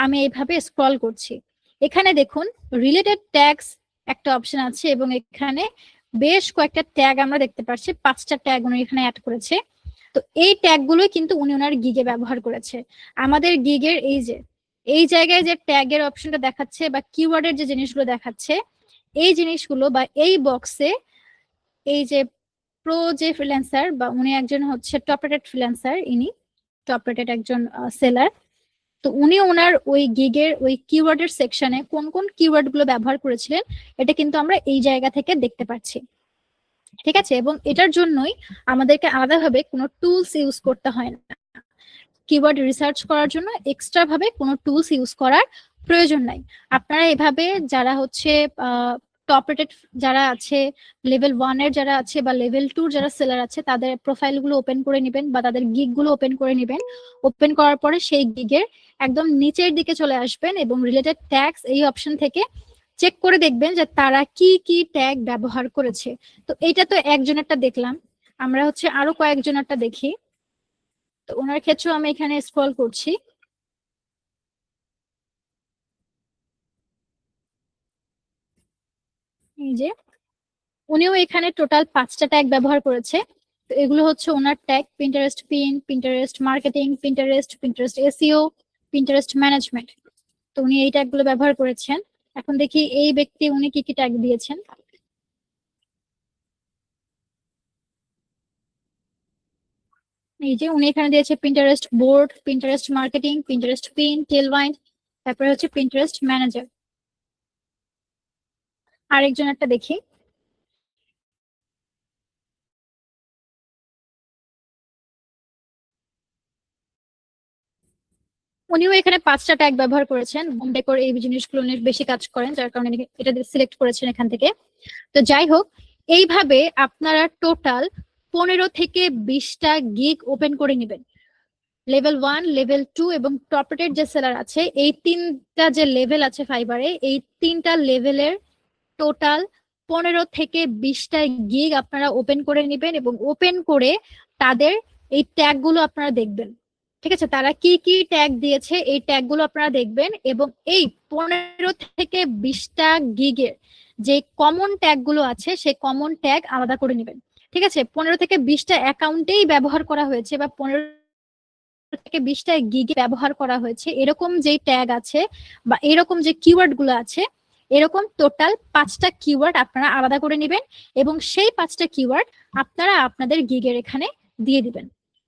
আমি এইভাবে স্ক্রল করছি। এখানে দেখুন রিলেটেড ট্যাগস একটা অপশন আছে এবং এখানে বেশ কয়েকটা ট্যাগ আমরা দেখতে পাচ্ছি, 5টা ট্যাগ উনি এখানে অ্যাড করেছে। তো এই ট্যাগ গুলোই কিন্তু উনি ওনার গিগে ব্যবহার করেছে। আমাদের গিগের এই জায়গায় যে ট্যাগের অপশনটা দেখাচ্ছে বা কিওয়ার্ডের যে জিনিসগুলো দেখাচ্ছে, এই জিনিসগুলো বা এই বক্সে এই যে প্রো যে ফ্রিল্যান্সার বা উনি একজন হচ্ছে টপ রেটেড ফ্রিল্যান্সার, ইনি টপ রেটেড একজন সেলার। তো উনি ওনার ওই গিগের ওই কিওয়ার্ডের সেকশনে কোন কোন কিওয়ার্ড গুলো ব্যবহার করেছিলেন এটা কিন্তু আমরা এই জায়গা থেকে দেখতে পাচ্ছি। ঠিক আছে, এবং এটার জন্যই আমাদেরকে আলাদাভাবে কোনো টুলস ইউজ করতে হয় না। কিওয়ার্ড রিসার্চ করার জন্য এক্সট্রা ভাবে কোনো টুলস ইউজ করার প্রয়োজন নাই। আপনারা এভাবে যারা হচ্ছে টপ রেটেড যারা আছে, লেভেল 1 এর যারা আছে বা লেভেল 2 যারা সেলার আছে তাদের প্রোফাইল গুলো ওপেন করে নেবেন বা তাদের গিগ গুলো ওপেন করে নেবেন। ওপেন করার পরে সেই গিগের একদম নিচের দিকে চলে আসবেন এবং রিলেটেড ট্যাগস এই অপশন থেকে চেক করে দেখবেন যে তারা কি কি ট্যাগ ব্যবহার করেছে। তো এইটা তো একজনেরটা দেখলাম, আমরা হচ্ছে আরো কয়েকজনেরটা দেখি। তো ওনার ক্ষেত্রেও আমি এখানে স্ক্রল করছি। এই যে উনিও এখানে টোটাল 5টা ট্যাগ ব্যবহার করেছে। তো এগুলো হচ্ছে ওনার tag: Pinterest pin, Pinterest marketing, Pinterest SEO, Pinterest management. তো উনি এই ট্যাগ গুলো ব্যবহার করেছেন। এখন দেখি এই ব্যক্তি উনি কি কি ট্যাগ দিয়েছেন। এই যে উনি এখানে দিয়েছে Pinterest board, Pinterest marketing, Pinterest pin, Tailwind, তারপরে হচ্ছে পিন্টারেস্ট ম্যানেজার। আরেকজন একটা দেখি। উনিও এখানে 5টা ট্যাগ ব্যবহার করেছেন। হোম ডেকোর এই জিনিসগুলো উনি বেশি কাজ করেন, যার কারণে এটা সিলেক্ট করেছেন এখান থেকে। তো যাই হোক, এইভাবে আপনারা টোটাল 15 থেকে 20টা গিগ ওপেন করে নেবেন। লেভেল 1, লেভেল 2 এবং টপ রেটেড যে সেলার আছে, এই তিনটা যে লেভেল আছে ফাইবারে, এই তিনটা লেভেলের টোটাল 15 থেকে 20টা গিগ আপনারা ওপেন করে নেবেন এবং ওপেন করে তাদের এই ট্যাগ গুলো আপনারা দেখবেন। ঠিক আছে, তারা কি কি ট্যাগ দিয়েছে এই ট্যাগ গুলো আপনারা দেখবেন এবং এই 15 থেকে 20টা গিগের যে কমন ট্যাগ গুলো আছে সেই কমন ট্যাগ আলাদা করে নেবেন। ঠিক আছে, 15 থেকে 20টা অ্যাকাউন্টেই ব্যবহার করা হয়েছে বা 15 থেকে 20টা গিগে ব্যবহার করা হয়েছে এরকম যে ট্যাগ আছে বা এরকম যে কিওয়ার্ড গুলো আছে, এরকম টোটাল 5টা কিওয়ার্ড আপনারা আলাদা করে নেবেন এবং সেই 5টা কিওয়ার্ড আপনারা আপনাদের গিগের এখানে দিয়ে দিবেন।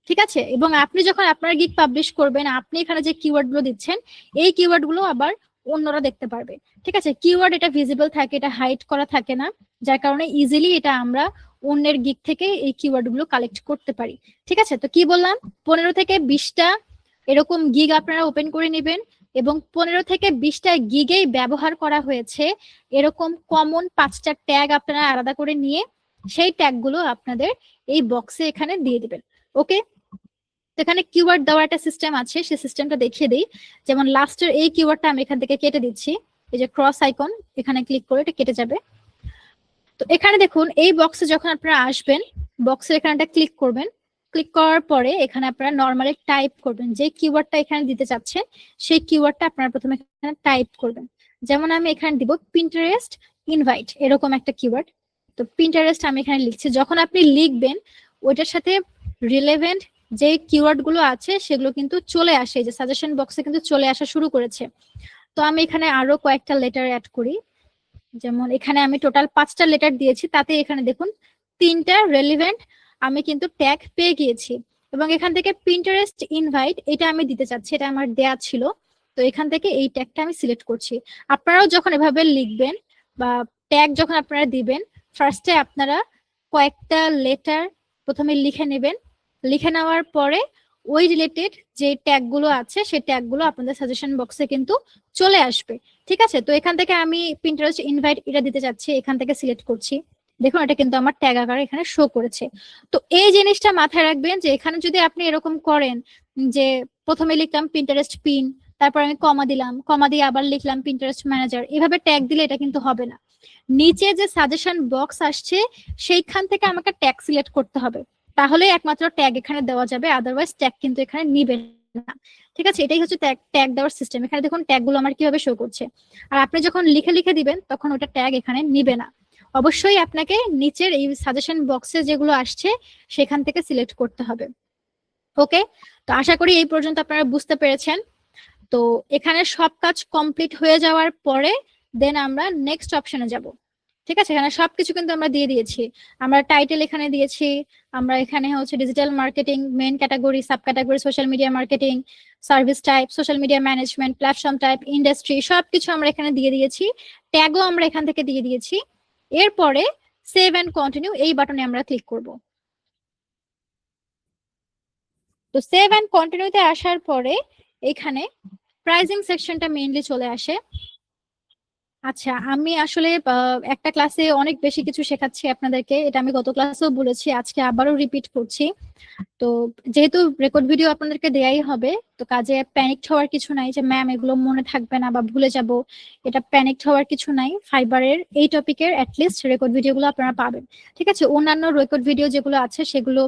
ঠিক আছে, এবং আপনি যখন আপনার গিগ পাবলিশ করবেন, আপনি এখানে যে কিওয়ার্ড গুলো দিচ্ছেন এই কিওয়ার্ড গুলো আবার অন্যরা দেখতে পারবে। ঠিক আছে, কিওয়ার্ড এটা ভিজিবল থাকে, এটা হাইড করা থাকে না, যার কারণে ইজিলি এটা আমরা অন্যের গিগ থেকে এই কিওয়ার্ড গুলো কালেক্ট করতে পারি। ঠিক আছে, তো কি বললাম, 15 থেকে 20টা এরকম গিগ আপনারা ওপেন করে নেবেন এবং 15 থেকে 20টা গিগেই ব্যবহার করা হয়েছে এরকম কমন 5টা ট্যাগ আপনারা আলাদা করে নিয়ে সেই ট্যাগ গুলো আপনাদের এই বক্সে এখানে দিয়ে দিবেন। ওকে, তো এখানে কিওয়ার্ড দেওয়ার একটা সিস্টেম আছে, সেই সিস্টেমটা দেখিয়ে দিই। যেমন লাস্টের এই কিওয়ার্ডটা আমি এখান থেকে কেটে দিচ্ছি, এই যে ক্রস আইকন এখানে ক্লিক করে এটা কেটে যাবে। তো এখানে দেখুন এই বক্সে যখন আপনারা আসবেন, বক্সের এখানে ক্লিক করবেন, ক্লিক করার পরে এখানে আপনারা নরমালি টাইপ করবেন যে কিওয়ার্ডটা এখানে দিতে চাচ্ছেন সেই কিওয়ার্ডটা আপনারা প্রথমে এখানে টাইপ করবেন। যেমন আমি এখানে দিব পিন্টারেস্ট ইনভাইট, এরকম একটা কিওয়ার্ড। তো পিন্টারেস্ট আমি এখানে লিখছি। যখন আপনি লিখবেন ওইটার সাথে রিলেভেন্ট যে কিওয়ার্ড গুলো আছে সেগুলো কিন্তু চলে আসে, যে সাজেশন বক্সে কিন্তু চলে আসা শুরু করেছে। তো আমি এখানে আরো কয়েকটা লেটার অ্যাড করি। যেমন এখানে আমি টোটাল 5টা লেটার দিয়েছি, তাতে এখানে দেখুন 3টা রেলিভেন্ট আমি কিন্তু ট্যাগ পেয়ে গিয়েছি এবং এখান থেকে পিন্টারেস্ট ইনভাইট এটা আমি দিতে চাচ্ছি, এটা আমার দেয়া ছিল। তো এখান থেকে এই ট্যাগটা আমি সিলেক্ট করছি। আপনারাও যখন এভাবে লিখবেন বা ট্যাগ যখন আপনারা দিবেন, ফার্স্টে আপনারা কয়েকটা লেটার প্রথমে লিখে নেবেন, লিখে নেওয়ার পরে ওই রিলেটেড যে ট্যাগ গুলো আছে সেই ট্যাগ গুলো আপনাদের সাজেশন বক্সে কিন্তু চলে আসবে। ঠিক আছে, তো এখান থেকে আমি পিন্টারেস্ট ইনভাইট এটা দিতে চাচ্ছি, এখান থেকে সিলেক্ট করছি। দেখুন এটা কিন্তু আমার ট্যাগ আকারে এখানে শো করেছে। তো এই জিনিসটা মাথায় রাখবেন যে এখানে যদি আপনি এরকম করেন যে প্রথমে লিখলাম পিন্টারেস্ট পিন, তারপর আমি কমা দিলাম, কমা দিয়ে আবার লিখলাম পিন্টারেস্ট ম্যানেজার, এভাবে ট্যাগ দিলে এটা কিন্তু হবে না। নিচে যে সাজেশন বক্স আসছে সেইখান থেকে আমাকে ট্যাগ সিলেক্ট করতে হবে, তাহলে একমাত্র ট্যাগ এখানে দেওয়া যাবে, আদারওয়াইজ ট্যাগ কিন্তু এখানে নিবে না। ঠিক আছে, এটাই হচ্ছে ট্যাগ দেওয়ার সিস্টেম। এখানে দেখুন ট্যাগ গুলো আমার কিভাবে শো করছে। আর আপনি যখন লিখে লিখে দিবেন তখন ওটা ট্যাগ এখানে নিবে না। অবশ্যই আপনাকে নিচের এই সাজেশন বক্সে যেগুলো আসছে সেখান থেকে সিলেক্ট করতে হবে। ওকে, তো আশা করি এই পর্যন্ত আপনারা বুঝতে পেরেছেন। তো এখানে সব কাজ কমপ্লিট হয়ে যাওয়ার পরে দেন আমরা নেক্সট অপশনে যাব। ঠিক আছে, এখানে সবকিছু কিন্তু আমরা দিয়ে দিয়েছি। আমরা টাইটেল এখানে দিয়েছি, আমরা এখানে হচ্ছে digital marketing, main category, sub category, social media marketing, service type, social media management, platform type, industry, সবকিছু আমরা এখানে দিয়ে দিয়েছি। ট্যাগও আমরা এখান থেকে দিয়ে দিয়েছি। এরপরে সেভ এন্ড কন্টিনিউ এই বাটনে আমরা ক্লিক করব। তো সেভ এন্ড কন্টিনিউতে আসার পরে এখানে প্রাইজিং সেকশনটা মেইনলি চলে আসে। আচ্ছা, আমি আসলে একটা ক্লাসে অনেক বেশি কিছু শেখাচ্ছি আপনাদেরকে, এটা আমি গত ক্লাসেও বলেছি, আজকে আবারও রিপিট করছি। তো যেহেতু রেকর্ড ভিডিও আপনাদেরকে দেয়াই হবে, তো কাজে প্যানিক হওয়ার কিছু নাই যে ম্যাম এগুলো মনে থাকবে না বা ভুলে যাব, এটা প্যানিক হওয়ার কিছু নাই। ফাইবারের এই টপিকের অ্যাটলিস্ট রেকর্ড ভিডিওগুলো আপনারা পাবেন। ঠিক আছে, অন্যান্য রেকর্ড ভিডিও যেগুলো আছে সেগুলো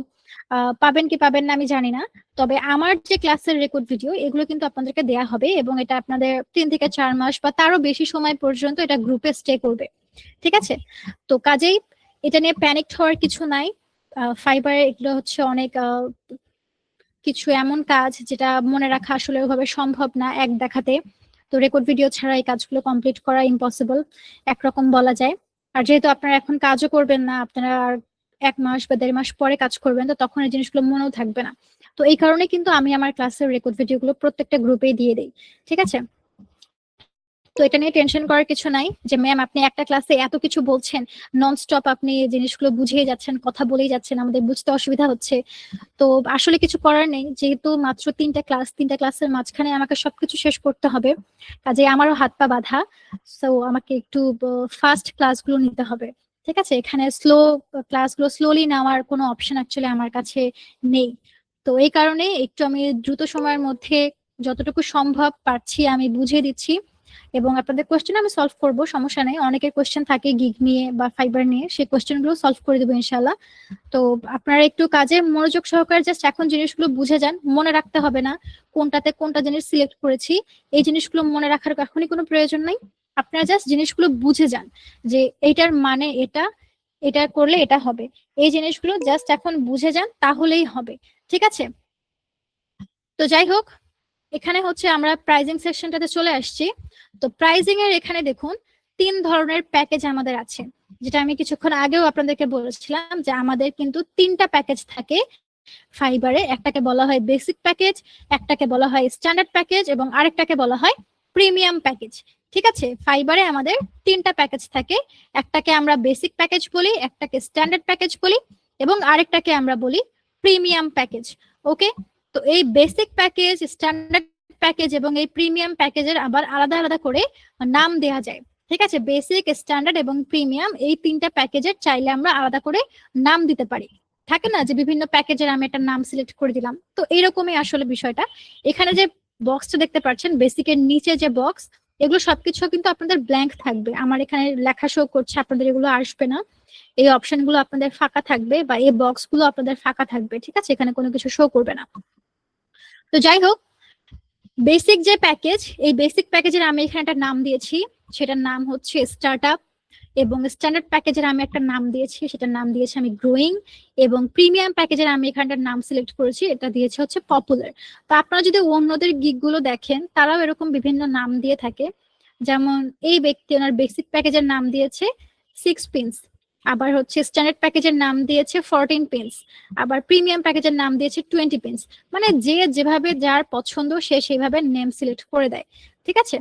পাবেন কি পাবেন না আমি জানি না, তবে আমার যে ক্লাসের রেকর্ড ভিডিও এগুলো কিন্তু আপনাদেরকে দেয়া হবে এবং এটা আপনাদের 3 থেকে 4 মাস বা তারও বেশি সময় পর্যন্ত এটা গ্রুপে স্টে করবে। ঠিক আছে, তো কাজেই এটা নিয়ে প্যানিক হওয়ার কিছু নাই। ফাইবারে এগুলো হচ্ছে অনেক কিছু এমন কাজ যেটা মনে রাখা আসলে ওইভাবে সম্ভব না এক দেখাতে। তো রেকর্ড ভিডিও ছাড়া এই কাজগুলো কমপ্লিট করা ইম্পসিবল একরকম বলা যায়। আর যেহেতু আপনারা এখন কাজও করবেন না, আপনারা আর 1 মাস বা 1.5 মাস পরে কাজ করবেন, তো তখন এই জিনিসগুলো মনেও থাকবে না। তো এই কারণে কিন্তু আমি আমার ক্লাসের রেকর্ড ভিডিওগুলো প্রত্যেকটা গ্রুপেই দিয়ে দিই। ঠিক আছে, তো এটা নিয়ে টেনশন করার কিছু নাই যে ম্যাম আপনি একটা ক্লাসে এত কিছু বলছেন, ননস্টপ আপনি জিনিসগুলো বুঝিয়ে যাচ্ছেন, কথা বলেই যাচ্ছেন, আমাদের বুঝতে অসুবিধা হচ্ছে। তো আসলে কিছু করার নেই, যেহেতু মাত্র 3টা ক্লাস, 3টা ক্লাসের মাঝখানে আমাকে সবকিছু শেষ করতে হবে, কাজে আমারও হাত পা বাঁধা। সো আমাকে একটু ফাস্ট ক্লাসগুলো নিতে হবে। ঠিক আছে, এখানে স্লো ক্লাসগুলো স্লোলি নেওয়ার কোনো অপশন অ্যাকচুয়ালি আমার কাছে নেই। তো তো এই কারণে একটু আমি দ্রুত সময়ের মধ্যে যতটুকু সম্ভব পারছি আমি বুঝিয়ে দিচ্ছি, এবং আপনাদের কোয়েশ্চেন আমি সলভ করব, সমস্যা নেই। অনেকের কোয়েশ্চেন থাকে গিগ নিয়ে বা ফাইবার নিয়ে, সেই কোয়েশ্চেনগুলো সলভ করে দেবো ইনশাল্লাহ। তো আপনারা একটু কাজে মনোযোগ সহকারে জাস্ট এখন জিনিসগুলো বুঝে যান, মনে রাখতে হবে না কোনটাতে কোনটা জিনিস সিলেক্ট করেছি, এই জিনিসগুলো মনে রাখার এখনই কোনো প্রয়োজন নাই। আপনারা জাস্ট জিনিসগুলো বুঝে যান যে এইটার মানে এটা, এটা করলে এটা হবে, এই জিনিসগুলো জাস্ট এখন বুঝে যান, তাহলেই হবে। ঠিক আছে? তো যাই হোক, এখানে হচ্ছে আমরা প্রাইজিং সেকশনটাতে চলে আসছি। তো প্রাইজিং এর এখানে দেখুন 3 ধরনের প্যাকেজ আমাদের আছে, যেটা আমি কিছুক্ষণ আগেও আপনাদেরকে বলেছিলাম যে আমাদের কিন্তু 3টা প্যাকেজ থাকে ফাইবারে। একটাকে বলা হয় বেসিক প্যাকেজ, একটাকে বলা হয় স্ট্যান্ডার্ড প্যাকেজ, এবং আরেকটাকে বলা হয় প্রিমিয়াম প্যাকেজ। ঠিক আছে? ফাইবারে আমাদের 3টা প্যাকেজ থাকে, একটাকে আমরা বেসিক প্যাকেজ বলি, একটাকে স্ট্যান্ডার্ড প্যাকেজ বলি, এবং আরেকটাকে আমরা বলি প্রিমিয়াম প্যাকেজ। ওকে? তো এই বেসিক প্যাকেজ, স্ট্যান্ডার্ড প্যাকেজ এবং এই প্রিমিয়াম প্যাকেজের আবার আলাদা আলাদা করে নাম দেওয়া যায়। ঠিক আছে? বেসিক, স্ট্যান্ডার্ড এবং প্রিমিয়াম, এই 3টা প্যাকেজের চাইলে আমরা আলাদা করে নাম দিতে পারি। থাকে না যে বিভিন্ন প্যাকেজের আমি একটা নাম সিলেক্ট করে দিলাম, তো এইরকমই আসলে বিষয়টা। এখানে যে বক্সটা দেখতে পাচ্ছেন, বেসিকের নিচে যে বক্স, এগুলো সবকিছু কিন্তু আপনাদের ব্ল্যাঙ্ক থাকবে। আমার এখানে লেখা শো করছে, আপনাদের এগুলো আসবে না। এই অপশনগুলো আপনাদের ফাঁকা থাকবে, বা এই বক্সগুলো আপনাদের ফাঁকা থাকবে। ঠিক আছে? এখানে কোনো কিছু শো করবে না। তো যাই হোক, বেসিক যে প্যাকেজ, এই বেসিক প্যাকেজের আমি এখানে একটা নাম দিয়েছি, সেটার নাম হচ্ছে স্টার্টআপ। এবং স্ট্যান্ডার্ড প্যাকেজের আমি একটা নাম দিয়েছি, সেটার নাম দিয়েছি আমি গ্রোয়িং। এবং প্রিমিয়াম প্যাকেজের আমি এখানটার নাম সিলেক্ট করেছি, এটা দিয়েছে হচ্ছে পপুলার। তো আপনারা যদি অন্যদের গিগগুলো দেখেন, তারাও এরকম বিভিন্ন নাম দিয়ে থাকে। যেমন এই ব্যক্তি ওনার বেসিক প্যাকেজের নাম দিয়েছে 6 পিন্স, আবার হচ্ছে স্ট্যান্ডার্ড প্যাকেজের নাম দিয়েছে 14 পিন্স, আবার প্রিমিয়াম প্যাকেজের নাম দিয়েছে 20 পিন্স। মানে যে যেভাবে যার পছন্দ সে সেইভাবে নেম সিলেক্ট করে দেয়। ঠিক আছে?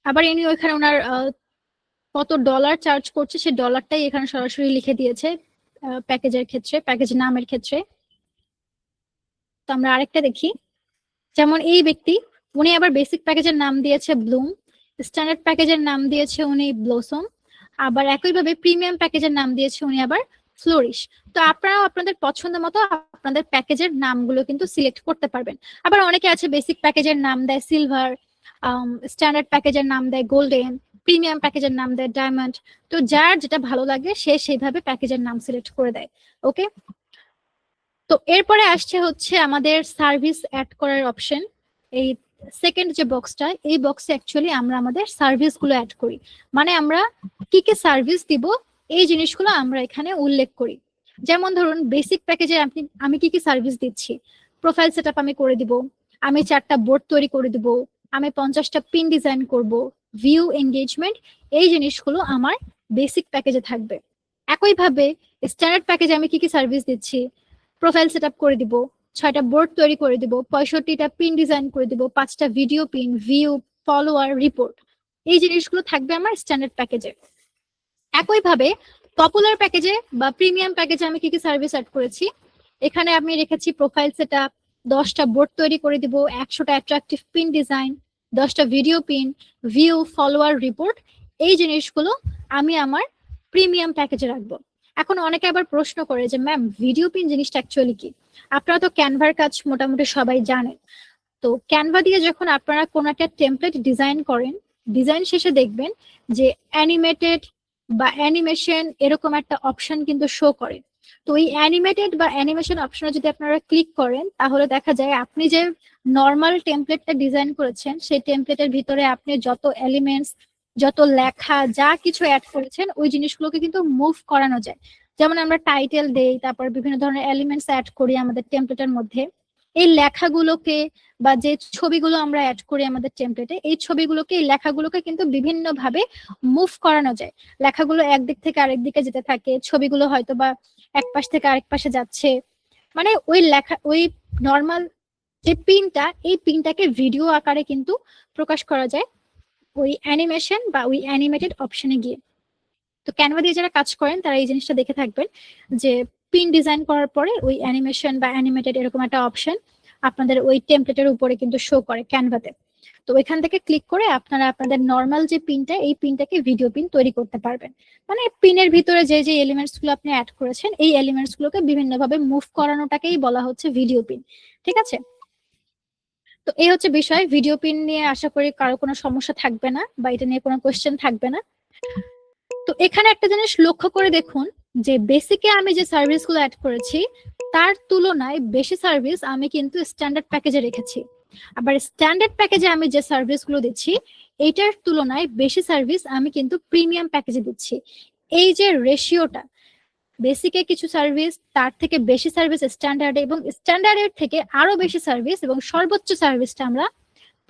আবার ইনি ওইখানে ওনার কত ডলার চার্জ করছে, সেই ডলারটাই এখানে সরাসরি লিখে দিয়েছে প্যাকেজের ক্ষেত্রে, প্যাকেজ নামের ক্ষেত্রে। তো আমরা আরেকটা দেখি। যেমন এই ব্যক্তি, উনি আবার বেসিক প্যাকেজের নাম দিয়েছে ব্লুম, স্ট্যান্ডার্ড প্যাকেজের নাম দিয়েছে উনি ব্লসম, আবার একইভাবে প্রিমিয়াম প্যাকেজের নাম দিয়েছে উনি আবার ফ্লোরিশ। তো আপনারাও আপনাদের পছন্দ মতো আপনাদের প্যাকেজের নামগুলো কিন্তু সিলেক্ট করতে পারবেন। আবার অনেকে আছে বেসিক প্যাকেজের নাম দেয় সিলভার, স্ট্যান্ডার্ড প্যাকেজের নাম দেয় গোল্ডেন, প্রিমিয়াম প্যাকেজের নাম দেয় ডায়মন্ড। তো যার যেটা ভালো লাগে সে সেইভাবে প্যাকেজের নাম সিলেক্ট করে দেয়। ওকে? তো এরপরে আসছে হচ্ছে আমাদের সার্ভিস অ্যাড করার অপশন। এই সেকেন্ড যে বক্সটা, এই বক্সে অ্যাকচুয়ালি আমরা আমাদের সার্ভিস গুলো অ্যাড করি। মানে আমরা কি কি সার্ভিস দিব, এই জিনিসগুলো আমরা এখানে উল্লেখ করি। যেমন ধরুন বেসিক প্যাকেজে আমি কি কি সার্ভিস দিচ্ছি। প্রোফাইল সেটআপ আমি করে দিব, আমি 4টা বোর্ড তৈরি করে দিব, আমি 50টা পিন ডিজাইন করব, ভিউ এঙ্গেজমেন্ট, এই জিনিসগুলো আমার বেসিক প্যাকেজে থাকবে। একইভাবে স্ট্যান্ডার্ড প্যাকেজে আমি কি কি সার্ভিস দিচ্ছি, প্রোফাইল সেট আপ করে দিব, 6টা বোর্ড তৈরি করে দিব, 65টা পিন ডিজাইন করে দিব, 5টা video pin, view, follower, report, এই জিনিসগুলো থাকবে আমার স্ট্যান্ডার্ড প্যাকেজে। একইভাবে পপুলার প্যাকেজে বা প্রিমিয়াম প্যাকেজে আমি কি কি সার্ভিস অ্যাড করেছি, এখানে আমি রেখেছি প্রোফাইল সেট আপ, 10টা বোর্ড তৈরি করে দিব, 100টা অ্যাট্রাকটিভ পিন ডিজাইন, 10টা video pin, view, follower, report, এই জিনিসগুলো আমি আমার প্রিমিয়াম প্যাকেজে রাখবো। এখন অনেকে আবার প্রশ্ন করে যে ম্যাম ভিডিও পিন জিনিসটা অ্যাকচুয়ালি কি। আপনারা তো ক্যানভার কাজ মোটামুটি সবাই জানেন। তো ক্যানভা দিয়ে যখন আপনারা কোনো একটা টেমপ্লেট ডিজাইন করেন, ডিজাইন শেষে দেখবেন যে অ্যানিমেটেড বা অ্যানিমেশন এরকম একটা অপশন কিন্তু শো করে। তো এই অ্যানিমেটেড বা অ্যানিমেশন অপশনে যদি আপনারা ক্লিক করেন, তাহলে দেখা যায় আপনি যে নর্মাল টেমপ্লেটটা ডিজাইন করেছেন, সেই টেমপ্লেটের ভিতরে আপনি যত এলিমেন্টস, যত লেখা, যা কিছু অ্যাড করেছেন, ওই জিনিসগুলোকে কিন্তু মুভ করানো যায়। যেমন আমরা টাইটেল দেই, তারপর বিভিন্ন ধরনের এলিমেন্টস অ্যাড করি আমাদের টেমপ্লেটের মধ্যে। এই লেখাগুলোকে বা যে ছবিগুলো আমরা অ্যাড করি আমাদের টেমপ্লেটে, এই ছবিগুলোকে, এই লেখাগুলোকে কিন্তু বিভিন্ন ভাবে মুভ করানো যায়। লেখাগুলো একদিক থেকে আরেক দিকে যেতে থাকে, ছবিগুলো হয়তো বা এক পাশ থেকে আরেক পাশে যাচ্ছে। মানে ওই লেখা, ওই নর্মাল যে পিনটা, এই পিনটাকে ভিডিও আকারে কিন্তু প্রকাশ করা যায় ওই অ্যানিমেশন বা ওই অ্যানিমেটেড অপশনে গিয়ে। তো ক্যানভা দিয়ে যারা কাজ করেন তারা এই জিনিসটা দেখে থাকবেন যে পিন ডিজাইন করার পরে ওই অ্যানিমেশন বা অ্যানিমেটেড এরকম একটা অপশন আপনাদের ওই টেমপ্লেটের উপরে কিন্তু শো করে ক্যানভাতে। তো এখান থেকে ক্লিক করে আপনারা আপনাদের নর্মাল যে পিনটা, এই পিনটাকে ভিডিও পিন তৈরি করতে পারবেন। মানে পিনের ভিতরে যে যে এলিমেন্টস গুলো আপনি অ্যাড করেছেন, এই এলিমেন্টস গুলোকে বিভিন্নভাবে মুভ করানোটাকেই বলা হচ্ছে ভিডিও পিন। ঠিক আছে, তো এই হচ্ছে বিষয়। ভিডিও পিন নিয়ে আশা করি কারো কোনো সমস্যা থাকবে না, বা এটা নিয়ে কোনো কোয়েশ্চেন থাকবে না। তো এখানে একটা জিনিস লক্ষ্য করে দেখুন যে বেসিকে আমি যে সার্ভিসগুলো অ্যাড করেছি তার তুলনায় বেশি সার্ভিস আমি কিন্তু স্ট্যান্ডার্ড প্যাকেজে রেখেছি। আবার স্ট্যান্ডার্ড প্যাকেজে আমি যে সার্ভিসগুলো দিচ্ছি এইটার তুলনায় বেশি সার্ভিস আমি কিন্তু প্রিমিয়াম প্যাকেজে দিচ্ছি। এই যে রেশিওটা, বেসিকে কিছু সার্ভিস, তার থেকে বেশি সার্ভিস স্ট্যান্ডার্ডে, এবং স্ট্যান্ডার্ডের থেকে আরো বেশি সার্ভিস এবং সর্বোচ্চ সার্ভিসটা আমরা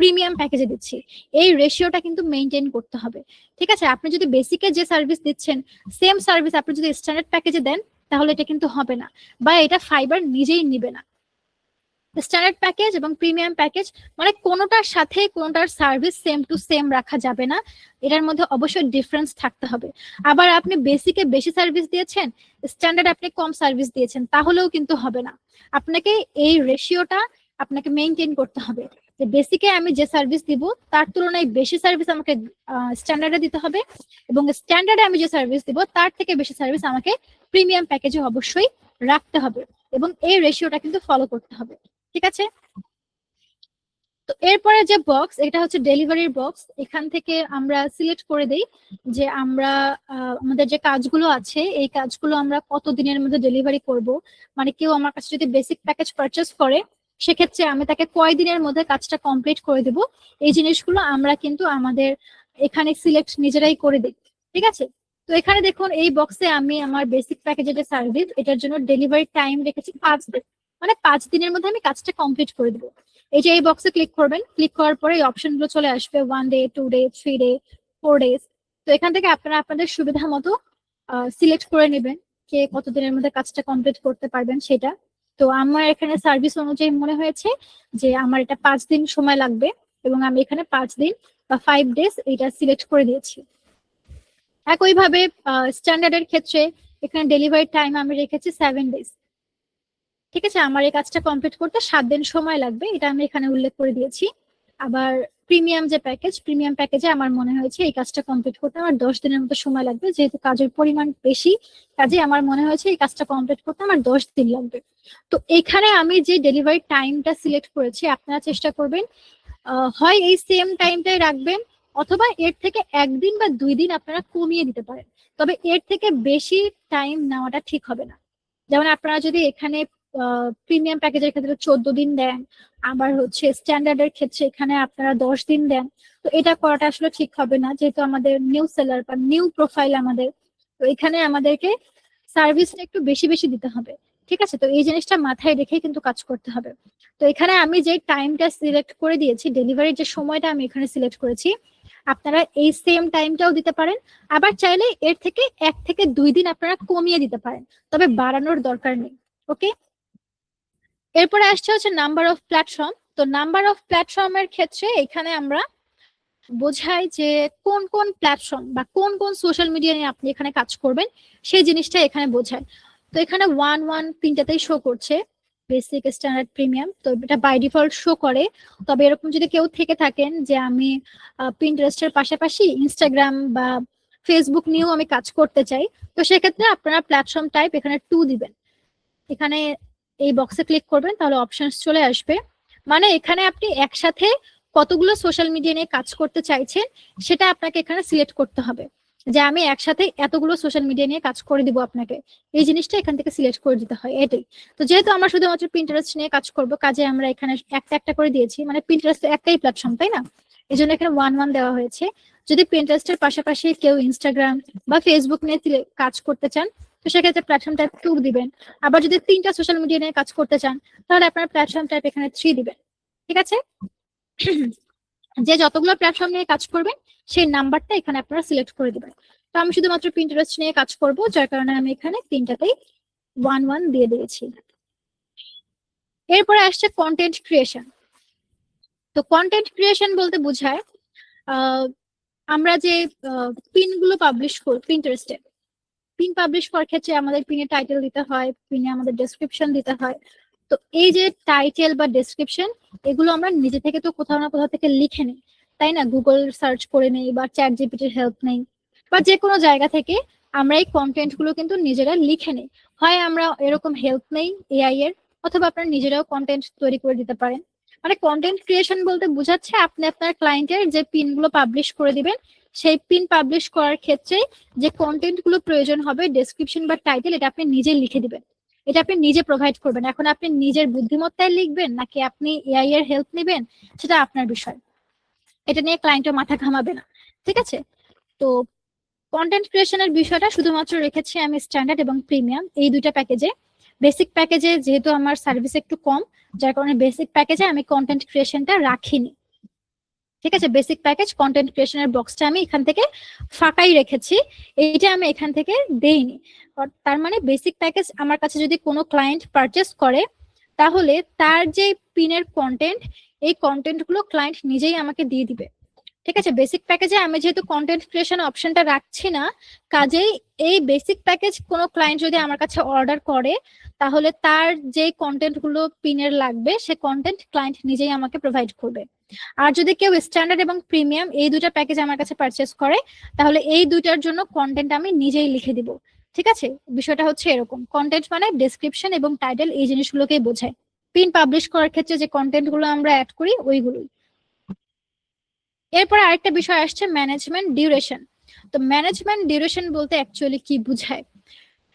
প্রিমিয়াম প্যাকেজে দিচ্ছি, এই রেশিওটা কিন্তু মেনটেন করতে হবে। ঠিক আছে, আপনি যদি বেসিকে যে সার্ভিস দিচ্ছেন সেম সার্ভিস আপনি যদি স্ট্যান্ডার্ড প্যাকেজে দেন তাহলে এটা কিন্তু হবে না, বা এটা ফাইবার নিজেই নিবে না। স্ট্যান্ডার্ড প্যাকেজ এবং প্রিমিয়াম প্যাকেজ মানে কোনোটার সাথে কোনোটার সার্ভিস সেম টু সেম রাখা যাবে না, এটার মধ্যে অবশ্যই ডিফারেন্স থাকতে হবে। আবার আপনি বেসিকে বেশি সার্ভিস দিয়েছেন, স্ট্যান্ডার্ড আপনি কম সার্ভিস দিয়েছেন, তাহলেও কিন্তু হবে না। আপনাকে এই রেশিওটা আপনাকে মেনটেন করতে হবে, যে বেসিকে আমি যে সার্ভিস দিব তার তুলনায় বেশি সার্ভিস আমাকে স্ট্যান্ডার্ডে দিতে হবে, এবং স্ট্যান্ডার্ডে আমি যে সার্ভিস দিব তার থেকে বেশি সার্ভিস আমাকে প্রিমিয়াম প্যাকেজে অবশ্যই রাখতে হবে, এবং এই রেশিওটা কিন্তু ফলো করতে হবে। ঠিক আছে, তো এরপরে যে বক্স, এটা হচ্ছে ডেলিভারির বক্স। এখান থেকে আমরা সিলেক্ট করে দেই যে আমরা আমাদের যে কাজগুলো আছে এই কাজগুলো আমরা কত দিনের মধ্যে ডেলিভারি করব। মানে কেউ আমার কাছে যদি বেসিক প্যাকেজ পারচেস করে সেক্ষেত্রে আমি তাকে কয় দিনের মধ্যে কাজটা কমপ্লিট করে দেব, এই জিনিসগুলো আমরা কিন্তু আমাদের এখানে সিলেক্ট নিজেরাই করে দিই। ঠিক আছে, তো এখানে দেখুন এই বক্সে আমি আমার বেসিক প্যাকেজের যে সার্ভিস এটার জন্য ডেলিভারি টাইম রেখেছি 5 দিন, মানে 5 দিনের মধ্যে আমি কাজটা কমপ্লিট করে দেবো। এই যে এই বক্সে ক্লিক করবেন, ক্লিক করার পরে এই অপশনগুলো চলে আসবে 1 ডে, 2 ডে, 3 ডে, 4 ডেজ। তো এখান থেকে আপনারা আপনাদের সুবিধা মতো সিলেক্ট করে নেবেন কে কত দিনের মধ্যে কাজটা কমপ্লিট করতে পারবেন সেটা। তো আমার এখানে সার্ভিস অনুযায়ী মনে হয়েছে যে আমার এটা 5 দিন সময় লাগবে, এবং আমি এখানে 5 দিন বা 5 ডেজ এটা সিলেক্ট করে দিয়েছি। একইভাবে স্ট্যান্ডার্ডের ক্ষেত্রে এখানে ডেলিভারি টাইম আমি রেখেছি 7 ডেজ। ঠিক আছে, আমার এই কাজটা কমপ্লিট করতে 7 দিন সময় লাগবে, এটা আমি এখানে উল্লেখ করে দিয়েছি। আবার প্রিমিয়াম যে প্যাকেজ, প্রিমিয়াম প্যাকেজে আমার মনে হয়েছে এই কাজটা কমপ্লিট করতে আমার 10 দিনের মতো সময় লাগবে, যেহেতু কাজের পরিমাণ বেশি কাজে আমার মনে হয়েছে এই কাজটা কমপ্লিট করতে আমার 10 দিন লাগবে। তো এখানে আমি যে ডেলিভারি টাইমটা সিলেক্ট করেছি আপনারা চেষ্টা করবেন হয় এই সেম টাইমটাই রাখবেন, অথবা এর থেকে 1 দিন বা 2 দিন আপনারা কমিয়ে দিতে পারেন, তবে এর থেকে বেশি টাইম নেওয়াটা ঠিক হবে না। যেমন আপনারা যদি এখানে প্রিমিয়াম প্যাকেজের ক্ষেত্রে 14 দিন দেন, আবার হচ্ছে স্ট্যান্ডার্ডের ক্ষেত্রে এখানে আপনারা 10 দিন দেন, তো এটা করাটা আসলে ঠিক হবে না, যেহেতু আমাদের নিউ সেলার বা নিউ প্রোফাইল আমাদের, তো এখানে আমাদেরকে সার্ভিসটা একটু বেশি বেশি দিতে হবে। ঠিক আছে, তো এই জিনিসটা মাথায় রেখে কিন্তু কাজ করতে হবে। তো এখানে আমি যে টাইমটা সিলেক্ট করে দিয়েছি, ডেলিভারির যে সময়টা আমি এখানে সিলেক্ট করেছি, আপনারা এই সেম টাইমটাও দিতে পারেন, আবার চাইলে এর থেকে 1 থেকে 2 দিন আপনারা কমিয়ে দিতে পারেন, তবে বাড়ানোর দরকার নেই। ওকে, এরপরে আসছে হচ্ছে নাম্বার অফ প্ল্যাটফর্ম। তো নাম্বার অফ প্ল্যাটফর্মের ক্ষেত্রে এখানে আমরা বোঝাই যে কোন কোন প্ল্যাটফর্ম বা কোন কোন সোশ্যাল মিডিয়া নিয়ে আপনি এখানে কাজ করবেন সেই জিনিসটা এখানে বোঝায়। তো এখানে 1 3টাতেই শো করছে, বেসিক, স্ট্যান্ডার্ড, প্রিমিয়াম, তো এটা বাই ডিফল্ট শো করে। তবে এরকম যদি কেউ থেকে থাকেন যে আমি পিন্টারেস্টের পাশাপাশি ইনস্টাগ্রাম বা ফেসবুক নিয়েও আমি কাজ করতে চাই, তো সেক্ষেত্রে আপনারা প্ল্যাটফর্ম টাইপ এখানে 2 দিবেন। এখানে এই বক্সে ক্লিক করবেন তাহলে অপশনস চলে আসবে, মানে এখানে আপনি একসাথে কতগুলো সোশ্যাল মিডিয়া নিয়ে কাজ করতে চাইছেন সেটা আপনাকে এখানে সিলেক্ট করতে হবে, যে আমি একসাথে এতগুলো সোশ্যাল মিডিয়া নিয়ে কাজ করে দিব আপনাকে, এই জিনিসটা এখান থেকে সিলেক্ট করে দিতে হয় এটাই। তো যেহেতু আমরা শুধুমাত্র পিন্টারেস্ট নিয়ে কাজ করব, কাজে আমরা এখানে একটা একটা করে দিয়েছি, মানে পিন্টারেস্ট একটাই প্ল্যাটফর্ম তাই না, এই জন্য এখানে 1 দেওয়া হয়েছে। যদি পিন্টারেস্টের পাশাপাশি কেউ ইনস্টাগ্রাম বা ফেসবুক নিয়ে কাজ করতে চান তো সেক্ষেত্রে প্ল্যাটফর্ম টাইপ 2 দিবেন। আবার যদি 3টা সোশ্যাল মিডিয়া নিয়ে কাজ করতে চান তাহলে আপনার প্ল্যাটফর্ম টাইপ এখানে 3 দিবেন। ঠিক আছে, যে যতগুলো প্ল্যাটফর্ম নিয়ে কাজ করবেন সেই নাম্বারটা এখানে আপনারা সিলেক্ট করে দিবেন। তো আমি শুধুমাত্র পিন্টারেস্ট নিয়ে কাজ করব, যার কারণে আমি এখানে 3টাতেই 1 দিয়ে দিয়েছি। এরপরে আসছে কন্টেন্ট ক্রিয়েশন। তো কন্টেন্ট ক্রিয়েশন বলতে বোঝায় আমরা যে পিনগুলো পাবলিশ করি পিন্টারেস্টে, পিন পাবলিশ করার ক্ষেত্রে আমাদের পিনে টাইটেল দিতে হয়, পিনে আমাদের ডেসক্রিপশন দিতে হয়, তো এই যে টাইটেল বা ডেসক্রিপশন, এগুলো আমরা নিজে থেকে তো কোথাও না কোথাও থেকে লিখে নিই, তাই না? গুগল সার্চ করে নেই বা চ্যাট জিপিটির হেল্প নেই, বা যে কোনো জায়গা থেকে আমরা এই কন্টেন্ট গুলো কিন্তু নিজেরা লিখে নিই। হয় আমরা এরকম হেল্প নেই এআই এর, অথবা আপনারা নিজেরাও কন্টেন্ট তৈরি করে দিতে পারেন। মানে কন্টেন্ট ক্রিয়েশন বলতে বোঝাচ্ছে আপনি আপনার ক্লায়েন্টের যে পিন গুলো পাবলিশ করে দিবেন, সেই পিন পাবলিশ করার ক্ষেত্রে যে কন্টেন্ট গুলো প্রয়োজন হবে, ডেসক্রিপশন বা টাইটেল, এটা আপনি নিজে লিখে দিবেন, এটা আপনি নিজে প্রোভাইড করবেন। এখন আপনি নিজের বুদ্ধিমত্তায় লিখবেন নাকি আপনি এআই এর হেল্প নেবেন, সেটা আপনার বিষয়, এটা নিয়ে ক্লায়েন্টও মাথা ঘামাবে না। ঠিক আছে? তো কন্টেন্ট ক্রিয়েশনের বিষয়টা শুধুমাত্র রেখেছি আমি স্ট্যান্ডার্ড এবং প্রিমিয়াম এই দুইটা প্যাকেজে। বেসিক প্যাকেজে যেহেতু আমার সার্ভিস একটু কম, যার কারণে বেসিক প্যাকেজে আমি কন্টেন্ট ক্রিয়েশনটা রাখিনি। ঠিক আছে? বেসিক প্যাকেজ কন্টেন্ট ক্রিয়েশনের বক্সটা আমি এখান থেকে ফাঁকাই রেখেছি, এইটা আমি এখান থেকে দেইনি। তার মানে বেসিক প্যাকেজ আমার কাছে যদি কোনো ক্লায়েন্ট পারচেস করে, তাহলে তার যে পিনের কন্টেন্ট, এই কন্টেন্ট গুলো ক্লায়েন্ট নিজেই আমাকে দিয়ে দিবে। ঠিক আছে? বেসিক প্যাকেজে আমি যেহেতু কন্টেন্ট ক্রিয়েশন অপশনটা রাখছি না, কাজেই এই বেসিক প্যাকেজ কোনো ক্লায়েন্ট যদি আমার কাছে অর্ডার করে, তাহলে তার যে কন্টেন্ট গুলো পিনের লাগবে, সে কন্টেন্ট ক্লায়েন্ট নিজেই আমাকে প্রোভাইড করবে। আর যদি কেউ স্ট্যান্ডার্ড এবং প্রিমিয়াম এই দুটা প্যাকেজ আমার কাছে পারচেস করে, তাহলে এই দুটার জন্য কন্টেন্ট আমি নিজেই লিখে দিব। ঠিক আছে? বিষয়টা হচ্ছে এরকম, কন্টেন্ট মানে ডেসক্রিপশন এবং টাইটেল এই জিনিসগুলোকেই বোঝায়। পিন পাবলিশ করার ক্ষেত্রে যে কন্টেন্ট গুলো আমরা অ্যাড করি ওইগুলোই। এরপর আরেকটা বিষয় আসছে ম্যানেজমেন্ট ডিউরেশন। তো ম্যানেজমেন্ট ডিউরেশন বলতে অ্যাকচুয়ালি কি বোঝায়?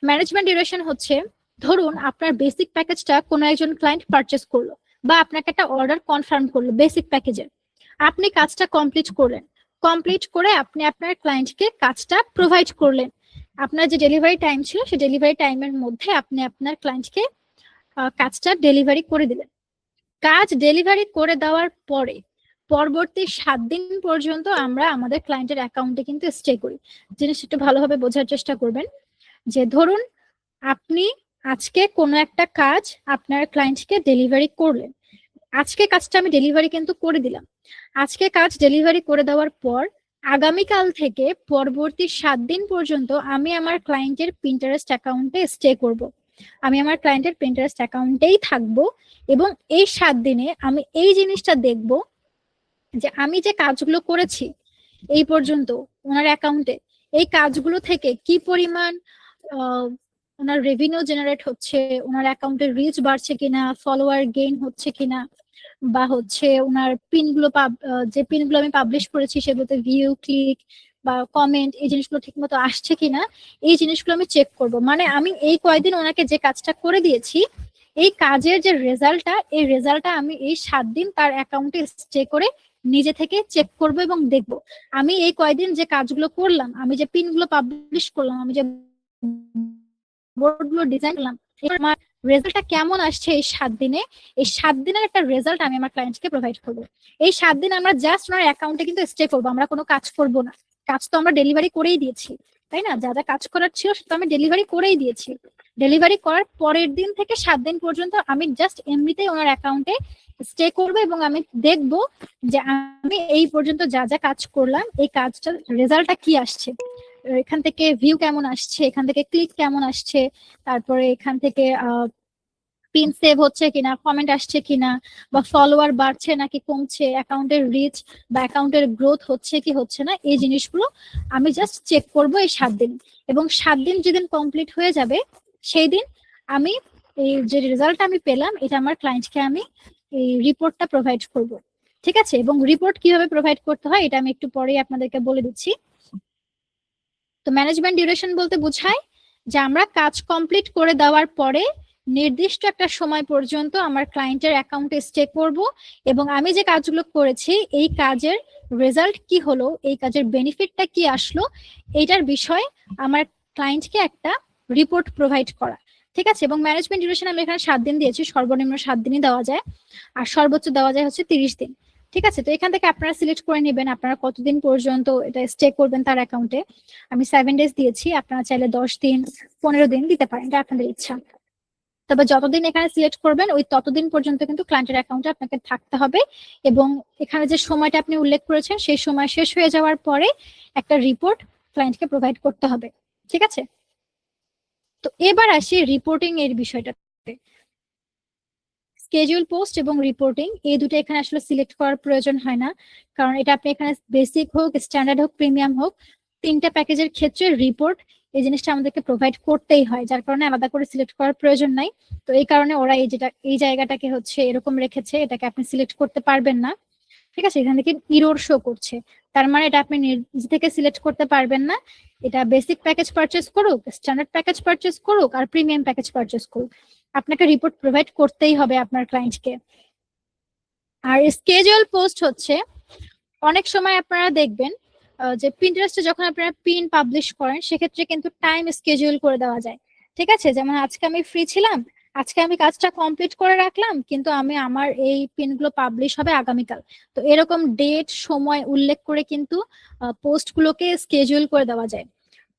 ম্যানেজমেন্ট ডিউরেশন হচ্ছে, ধরুন আপনার বেসিক প্যাকেজটা কোনো একজন ক্লায়েন্ট পারচেস করলো, বা আপনাকে একটা অর্ডার কনফার্ম করলো বেসিক প্যাকেজের, আপনি কাজটা কমপ্লিট করলেন, কমপ্লিট করে আপনি আপনার ক্লায়েন্টকে কাজটা প্রোভাইড করলেন। আপনার যে ডেলিভারি টাইম ছিল, সেই ডেলিভারি টাইমের মধ্যে আপনি আপনার ক্লায়েন্টকে কাজটা ডেলিভারি করে দিলেন। কাজ ডেলিভারি করে দেওয়ার পরে পরবর্তী 7 দিন পর্যন্ত আমরা আমাদের ক্লায়েন্টের অ্যাকাউন্টে কিন্তু স্টে করি। জিনিসটা একটু ভালোভাবে বোঝার চেষ্টা করবেন, যে ধরুন আপনি আজকে কোনো একটা কাজ আপনার ক্লায়েন্টকে ডেলিভারি করলেন, আজকে কাজটা আমি ডেলিভারি কিন্তু করে দিলাম। আজকে কাজ ডেলিভারি করে দেওয়ার পর আগামীকাল থেকে পরবর্তী 7 দিন পর্যন্ত আমি আমার ক্লায়েন্টের পিন্টারেস্ট অ্যাকাউন্টে স্টে করব। আমি আমার ক্লায়েন্টের পিন্টারেস্ট অ্যাকাউন্টেই থাকবো, এবং এই 7 দিনে আমি এই জিনিসটা দেখব যে আমি যে কাজগুলো করেছি এই পর্যন্ত ওনার অ্যাকাউন্টে, এই কাজগুলো থেকে কি পরিমাণ ওনার রেভিনিউ জেনারেট হচ্ছে, ওনার অ্যাকাউন্টের রিচ বাড়ছে কিনা, ফলোয়ার গেইন হচ্ছে কিনা, বা হচ্ছে ওনার পিনগুলো যে পিনগুলো আমি পাবলিশ করেছি সেগুলোতে ভিউ, ক্লিক বা কমেন্ট এই জিনিসগুলো ঠিকমতো আসছে কিনা, এই জিনিসগুলো আমি চেক করব। মানে আমি এই কয়দিন ওনাকে যে কাজটা করে দিয়েছি, এই কাজের যে রেজাল্টটা, এই রেজাল্টটা আমি এই 7 দিন তার অ্যাকাউন্টে স্টে করে নিজে থেকে চেক করব এবং দেখব আমি এই কয়দিন যে কাজগুলো করলাম, আমি যে পিনগুলো পাবলিশ করলাম, আমি যে বোর্ডগুলো ডিজাইন করলাম, আমার রেজাল্টটা কেমন আসছে এই 7 দিনে। এই 7 দিনের একটা রেজাল্ট আমি আমার ক্লায়েন্টকে প্রোভাইড করবো। এই 7 দিন আমরা জাস্ট ওনার অ্যাকাউন্টে কিন্তু স্টে করবো, আমরা কোনো কাজ করব না। কাজ তো আমরা ডেলিভারি করেই দিয়েছি, তাই না? যা যা কাজ করার ছিল সেটা আমি ডেলিভারি করেই দিয়েছি। ডেলিভারি করার পরের দিন থেকে 7 দিন পর্যন্ত আমি জাস্ট এমনিতেই ওনার অ্যাকাউন্টে স্টে করবো, এবং আমি দেখবো যে আমি এই পর্যন্ত যা যা কাজ করলাম, এই কাজটার রেজাল্টটা কি আসছে, এখান থেকে ভিউ কেমন আসছে, এখান থেকে ক্লিক কেমন আসছে, তারপরে এখান থেকে পিন সেভ হচ্ছে কিনা, কমেন্ট আসছে কিনা, বা ফলোয়ার বাড়ছে নাকি কমছে, অ্যাকাউন্টের রিচ বা অ্যাকাউন্টের গ্রোথ হচ্ছে কি হচ্ছে না, এই জিনিসগুলো আমি জাস্ট চেক করব এই 7 দিন। এবং 7 দিন যেদিন কমপ্লিট হয়ে যাবে, সেই দিন আমি এই যে রেজাল্টটা আমি পেলাম, এটা আমার ক্লায়েন্টকে আমি এই রিপোর্টটা প্রোভাইড করব। ঠিক আছে? এবং রিপোর্ট কিভাবে প্রোভাইড করতে হয় এটা আমি একটু পরেই আপনাদেরকে বলে দিচ্ছি। তো ম্যানেজমেন্ট ডিউরেশন বলতে বোঝায় যে আমরা কাজ কমপ্লিট করে দেওয়ার পরে নির্দিষ্ট একটা সময় পর্যন্ত আমার ক্লায়েন্টের অ্যাকাউন্টে স্টে করব, এবং আমি যে কাজগুলো করেছি এই কাজের রেজাল্ট কি হলো, এই কাজের বেনিফিটটা কি আসলো, এইটার বিষয়ে আমার ক্লায়েন্টকে একটা রিপোর্ট প্রোভাইড করা। ঠিক আছে? এবং ম্যানেজমেন্ট ডিউরেশন আমি এখানে 7 দিন দিয়েছি, সর্বনিম্ন 7 দিনই দেওয়া যায়, আর সর্বোচ্চ দেওয়া যায় হচ্ছে 30 দিন। ঠিক আছে? তো এখান থেকে আপনারা সিলেক্ট করে নেবেন আপনারা কতদিন পর্যন্ত এটা স্টে করবেন তার অ্যাকাউন্টে। আমি 7 ডেজ দিয়েছি, আপনারা চাইলে 10 দিন 15 দিন দিতে পারেন, এটা আপনাদের ইচ্ছা। তবে যতদিন এখানে সিলেক্ট করবেন ওই ততদিন পর্যন্ত কিন্তু ক্লায়েন্টের অ্যাকাউন্টে আপনাকে থাকতে হবে, এবং এখানে যে সময়টা আপনি উল্লেখ করেছেন সেই সময় শেষ হয়ে যাওয়ার পরে একটা রিপোর্ট ক্লায়েন্টকে প্রোভাইড করতে হবে। ঠিক আছে? তো এবার আসি রিপোর্টিং এর বিষয়টাতে। স্কেডিউল পোস্ট এবং রিপোর্টিং এই দুটো এখানে আসলে সিলেক্ট করার প্রয়োজন হয় না, কারণ এটা আপনি এখানে বেসিক হোক, স্ট্যান্ডার্ড হোক, প্রিমিয়াম হোক, তিনটা প্যাকেজের ক্ষেত্রে রিপোর্ট এই জিনিসটা আমাদেরকে প্রোভাইড করতেই হয়, যার কারণে আলাদা করে সিলেক্ট করার প্রয়োজন নাই। তো এই কারণে ওরা এই জায়গাটাকে হচ্ছে এরকম রেখেছে, এটাকে আপনি সিলেক্ট করতে পারবেন না। ঠিক আছে, এখান থেকে ইরর শো করছে, তার মানে এটা আপনি নিজে থেকে সিলেক্ট করতে পারবেন না। এটা বেসিক প্যাকেজ পারচেজ করুক, স্ট্যান্ডার্ড প্যাকেজ পারচেজ করুক, আর প্রিমিয়াম প্যাকেজ পারচেজ করুক, আপনাকে রিপোর্ট প্রোভাইড করতেই হবে আপনার ক্লায়েন্টকে। আর স্কেজুয়াল পোস্ট হচ্ছে অনেক সময় আপনারা দেখবেন যে পিন্টারেস্টে যখন আপনারা পিন পাবলিশ করেন সেক্ষেত্রে কিন্তু টাইম স্কেজুয়াল করে দেওয়া যায়। ঠিক আছে, যেমন আজকে আমি ফ্রি ছিলাম, আজকে আমি কাজটা কমপ্লিট করে রাখলাম, কিন্তু আমার এই পিনগুলো পাবলিশ হবে আগামীকাল। তো এরকম ডেট সময় উল্লেখ করে কিন্তু পোস্টগুলোকে স্কেজুয়াল করে দেওয়া যায়।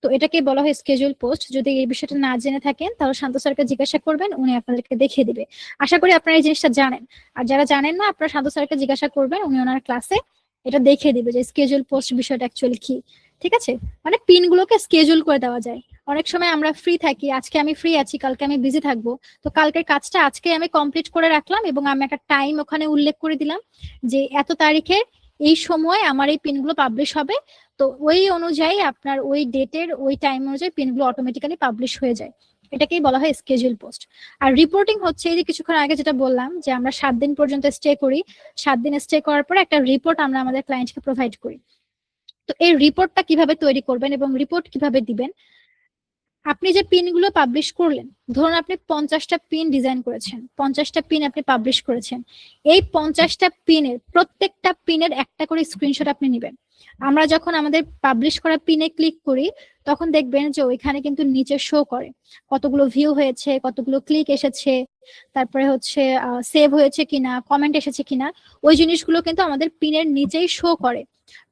তো এটাকে বলা হয় স্কেজুয়াল পোস্ট। যদি এই বিষয়টা না জেনে থাকেন তাহলে শান্ত স্যারকে জিজ্ঞাসা করবেন, উনি আপনাদেরকে দেখিয়ে দিবে। আশা করি আপনারা এই জিনিসটা জানেন, আর যারা জানেন না আপনারা শান্ত স্যারকে জিজ্ঞাসা করবেন, উনি ওনার ক্লাসে এটা দেখিয়ে দিবে যে স্কেজুয়াল পোস্ট বিষয়টা অ্যাকচুয়ালি কি। ঠিক আছে, মানে পিনগুলোকে স্কেজুয়াল করে দেওয়া যায়। অনেক সময় আমরা ফ্রি থাকি, আজকে আমি ফ্রি আছি, কালকে আমি বিজি থাকবো, তো কালকের কাজটা আজকে আমি কমপ্লিট করে রাখলাম এবং আমি একটা টাইম ওখানে উল্লেখ করে দিলাম যে এত তারিখে এই সময় আমার এই পিনগুলো পাবলিশ হবে। তো ওই অনুযায়ী আপনার ওই ডেটের ওই টাইম অনুযায়ী পিনগুলো অটোমেটিক্যালি পাবলিশ হয়ে যায়, এটাকেই বলা হয় স্কেজুয়াল পোস্ট। আর রিপোর্টিং হচ্ছে এই যে কিছুক্ষণ আগে যেটা বললাম যে আমরা 7 দিন পর্যন্ত স্টে করি, 7 দিন স্টে করার পর একটা রিপোর্ট আমরা আমাদের ক্লায়েন্টকে প্রোভাইড করি। তো এই রিপোর্টটা কিভাবে তৈরি করবেন এবং রিপোর্ট কিভাবে দিবেন, আপনি যে পিনগুলো পাবলিশ করলেন, ধরুন আপনি 50টা পিন ডিজাইন করেছেন, 50টা পিন আপনি পাবলিশ করেছেন, এই 50টা পিনের প্রত্যেকটা পিনের একটা করে স্ক্রিনশট আপনি নেবেন। আমরা যখন আমাদের পাবলিশ করা পিনে ক্লিক করি তখন দেখবেন যে ওইখানে কিন্তু নিচে শো করে কতগুলো ভিউ হয়েছে, কতগুলো ক্লিক এসেছে, তারপরে হচ্ছে সেভ হয়েছে কিনা, কমেন্ট এসেছে কিনা, ওই জিনিসগুলো কিন্তু আমাদের পিনের নিচেই শো করে।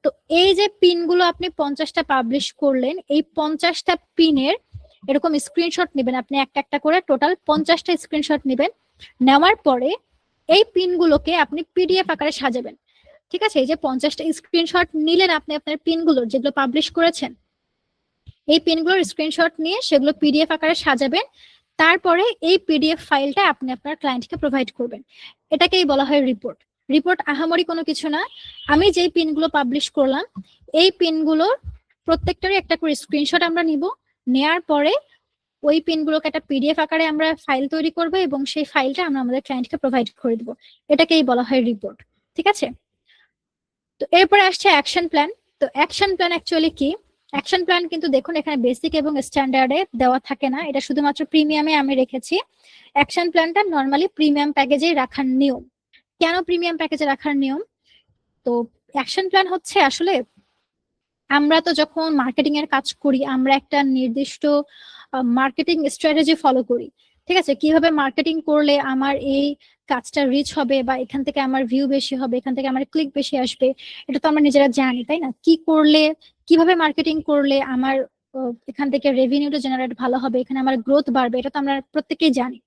তো এই যে পিনগুলো আপনি 50টা পাবলিশ করলেন, এই 50টা পিনের এরকম স্ক্রিনশট নেবেন আপনি, একটা একটা করে টোটাল 50টা স্ক্রিনশট নেবেন। নেওয়ার পরে এই পিনগুলোকে আপনি পিডিএফ আকারে সাজাবেন। ঠিক আছে, এই যে 50টা স্ক্রিনশট নিলেন আপনি আপনার পিনগুলোর যেগুলো পাবলিশ করেছেন, এই পিনগুলোর স্ক্রিনশট নিয়ে সেগুলো পিডিএফ আকারে সাজাবেন। তারপরে এই পিডিএফ ফাইলটা আপনি আপনার ক্লায়েন্টকে প্রোভাইড করবেন, এটাকেই বলা হয় রিপোর্ট। রিপোর্ট আহামরি কোনো কিছু না, আমি যেই পিনগুলো পাবলিশ করলাম এই পিনগুলোর প্রত্যেকটারই একটা করে স্ক্রিনশট আমরা নিব, নেয়ার পরে ওই পিনগুলোকে একটা পিডিএফ আকারে আমরা ফাইল তৈরি করব এবং সেই ফাইলটা আমরা আমাদের ক্লায়েন্টকে প্রোভাইড করে দেবো, এটাকেই বলা হয় রিপোর্ট। ঠিক আছে, তো এরপরে আসছে অ্যাকশন প্ল্যান। তো অ্যাকশন প্ল্যান অ্যাকচুয়ালি কি? অ্যাকশন প্ল্যান কিন্তু দেখুন এখানে বেসিক এবং স্ট্যান্ডার্ডে দেওয়া থাকে না, এটা শুধুমাত্র প্রিমিয়ামে আমি রেখেছি। অ্যাকশন প্ল্যানটা নর্মালি প্রিমিয়াম প্যাকেজে রাখার নিয়ম। কেন প্রিমিয়াম প্যাকেজে রাখার নিয়ম? তো অ্যাকশন প্ল্যান হচ্ছে আসলে আমরা তো যখন মার্কেটিং এর কাজ করি আমরা একটা নির্দিষ্ট মার্কেটিং স্ট্র্যাটেজি ফলো করি। ঠিক আছে, কিভাবে মার্কেটিং করলে আমার এই কাজটা রিচ হবে বা এখান থেকে আমার ভিউ বেশি হবে, এখান থেকে আমার ক্লিক বেশি আসবে, এটা তো আমরা নিজেরা জানি, তাই না? কি করলে, কিভাবে মার্কেটিং করলে আমার এখান থেকে রেভিনিউটা জেনারেট ভালো হবে, এখানে আমার গ্রোথ বাড়বে, এটা তো আমরা প্রত্যেকেই জানি।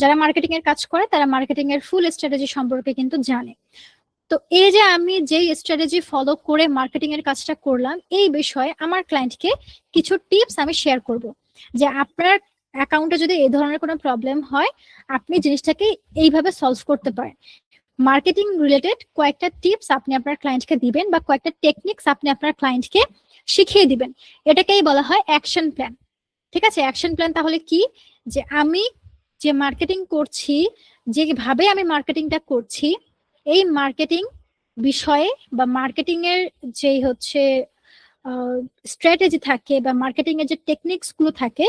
যারা মার্কেটিং এর কাজ করে তারা মার্কেটিং এর ফুল স্ট্র্যাটেজি সম্পর্কে কিন্তু জানে। তো এই যে আমি যেই স্ট্র্যাটেজি ফলো করে মার্কেটিং এর কাজটা করলাম, এই বিষয়ে আমার ক্লায়েন্টকে কিছু টিপস আমি শেয়ার করব যে আপনার অ্যাকাউন্টে যদি এই ধরনের কোনো প্রবলেম হয় আপনি জিনিসটাকে এইভাবে সলভ করতে পারেন। মার্কেটিং রিলেটেড কয়েকটা টিপস আপনি আপনার ক্লায়েন্টকে দিবেন বা কয়েকটা টেকনিক্স আপনি আপনার ক্লায়েন্টকে শিখিয়ে দিবেন, এটাকেই বলা হয় অ্যাকশন প্ল্যান। ঠিক আছে, অ্যাকশন প্ল্যান তাহলে কি? যে আমি যে মার্কেটিং করছি, যেভাবে আমি মার্কেটিংটা করছি, এই মার্কেটিং বিষয়ে বা মার্কেটিং এর যেই হচ্ছে স্ট্র্যাটেজি থাকে বা মার্কেটিং এর যে টেকনিক্স গুলো থাকে